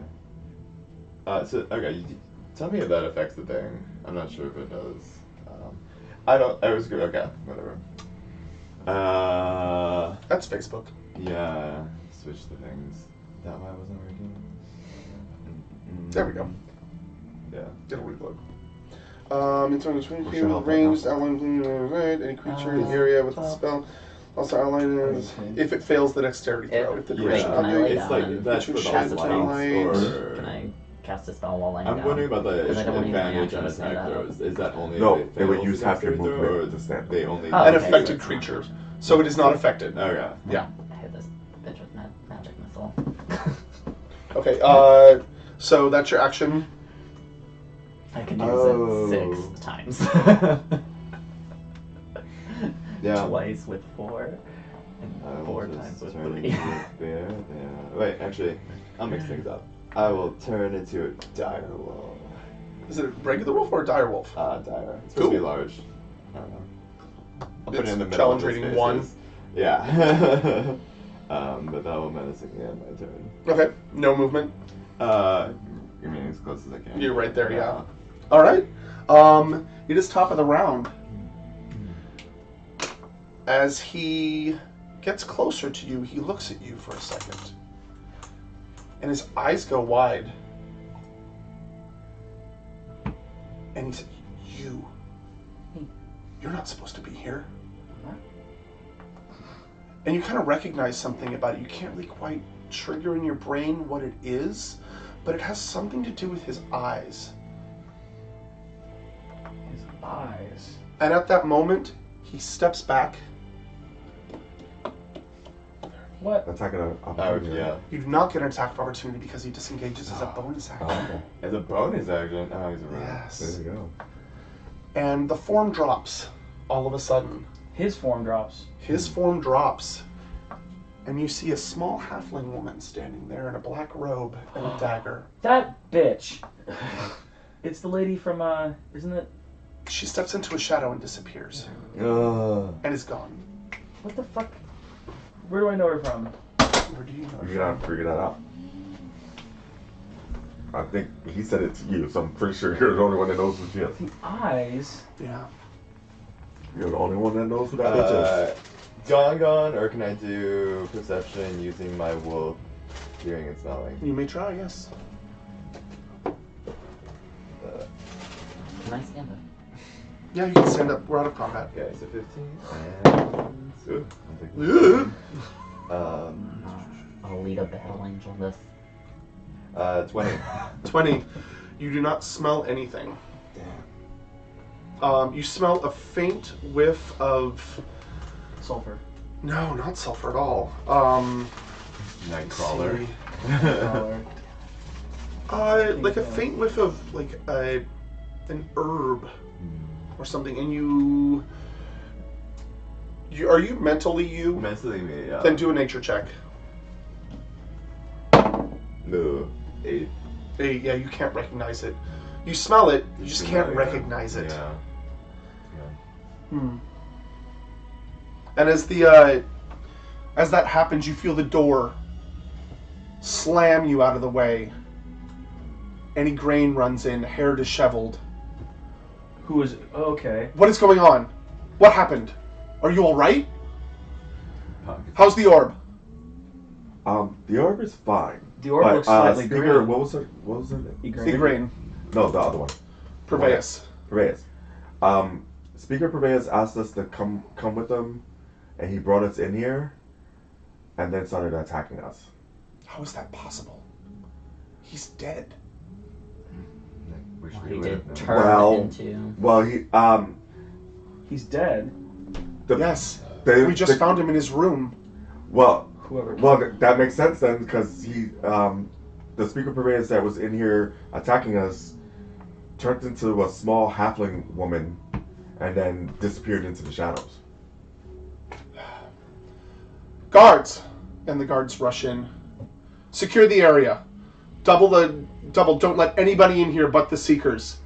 Tell me if that affects the thing. I'm not sure if it does. I don't. I was good. Okay. Whatever. That's Facebook. Yeah. Switch the things. That why it wasn't working. There we go. Yeah. It'll reload. In terms of What's your health right ranged, outline, any creature in the area with the spell. Also outline is if it fails the dexterity throw. If the Wait, duration can I lay It's down like and that's you for the cast cast it a light? spell? or. Can I cast a spell while laying I'm down? wondering about the Because I don't need my advantage action on to stand attack up. throws. Is that only No, if they would fails use the half your dexterity throw, movement or to stand. They only. Oh, An okay. affected creature. So it is not affected. Okay. Yeah. I hit this bitch with magic missile. Okay, so that's your action. I can use Oh. it 6 times. Yeah. Twice with 4, and I will 4 just times with turn 3. into a bear. Yeah. Wait, actually, I'll mix things up. I will turn into a dire wolf. Is it a regular wolf or a dire wolf? Dire. It's supposed to be Cool. large. I don't know. I'll put It's it in the middle challenge of the rating spaces. 1. Yeah. But that will menacingly end my turn. Okay, no movement. I mean, as close as I can. You're right there, yeah. All right. It is top of the round. As he gets closer to you, he looks at you for a second, and his eyes go wide. And he said, you're not supposed to be here. And you kind of recognize something about it. You can't really quite trigger in your brain what it is, but it has something to do with his eyes. His eyes. And at that moment, he steps back. What? Attack an opportunity. Yeah. You do not get an attack of opportunity because he disengages as a bonus action. Oh, okay. As a bonus action. Oh, he's around. Yes. There you go. And the form drops all of a sudden. His form drops. His form drops. And you see a small halfling woman standing there in a black robe and a dagger. That bitch. It's the lady from, isn't it? She steps into a shadow and disappears. And is gone. What the fuck? Where do I know her from? Where do you know? You gotta figure that out. I think he said it to you, so I'm pretty sure you're the only one that knows who she is. The eyes? Yeah. You're the only one that knows who that bitch is. Gone, or can I do perception using my wolf hearing and smelling? You may try, yes. Can I stand up? Yeah, you can stand up. We're out of combat. Okay, so 15 and... Ooh, I'll take I'll lead a battle angel this. 20. 20. You do not smell anything. You smell a faint whiff of... Sulfur. No, not sulfur at all. Nightcrawler. Like a faint whiff of like an herb or something, and you are you mentally you? Mentally me, yeah. Then do a nature check. No. 8. Yeah, you can't recognize it. You smell it, you just can't recognize it. Yeah. And as that happens, you feel the door slam you out of the way. Annie Grain runs in, hair disheveled. Who is... Okay. What is going on? What happened? Are you all right? How's the orb? The orb is fine. The orb But looks slightly speaker, green. what was her name? Igraine. No, the other one. Purveus. Purveus. Speaker Purveus asked us to come with him, and he brought us in here, and then started attacking us. How is that possible? He's dead. Wish Well, we he would did have known. turn Well, into. Well, he He's dead. Yes. We just found him in his room. Well, Whoever. that makes sense then, because the Speaker Purveus that was in here attacking us turned into a small halfling woman, and then disappeared into the shadows. Guards! And the guards rush in. Secure the area. Double, don't let anybody in here but the Seekers.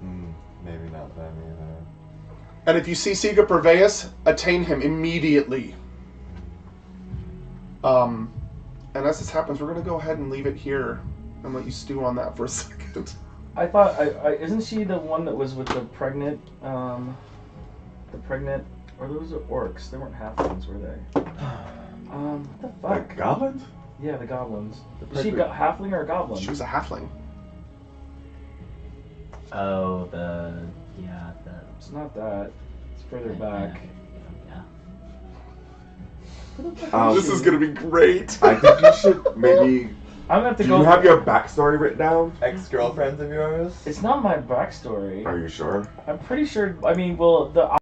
Maybe not them either. And if you see Seeker Purveus, attain him immediately. And as this happens, we're going to go ahead and leave it here and let you stew on that for a second. I thought, isn't she the one that was with the pregnant, or those are orcs? They weren't halflings, were they? What the fuck? The goblins? Yeah, the goblins. The Is she pregnant- halfling or a goblin? She was a halfling. Oh, It's not that. It's further back. Yeah. This is going to be great. I think you should maybe. I'm gonna have to Do go. you have your backstory written down? Ex-girlfriends of yours? It's not my backstory. Are you sure? I'm pretty sure. I mean, well, the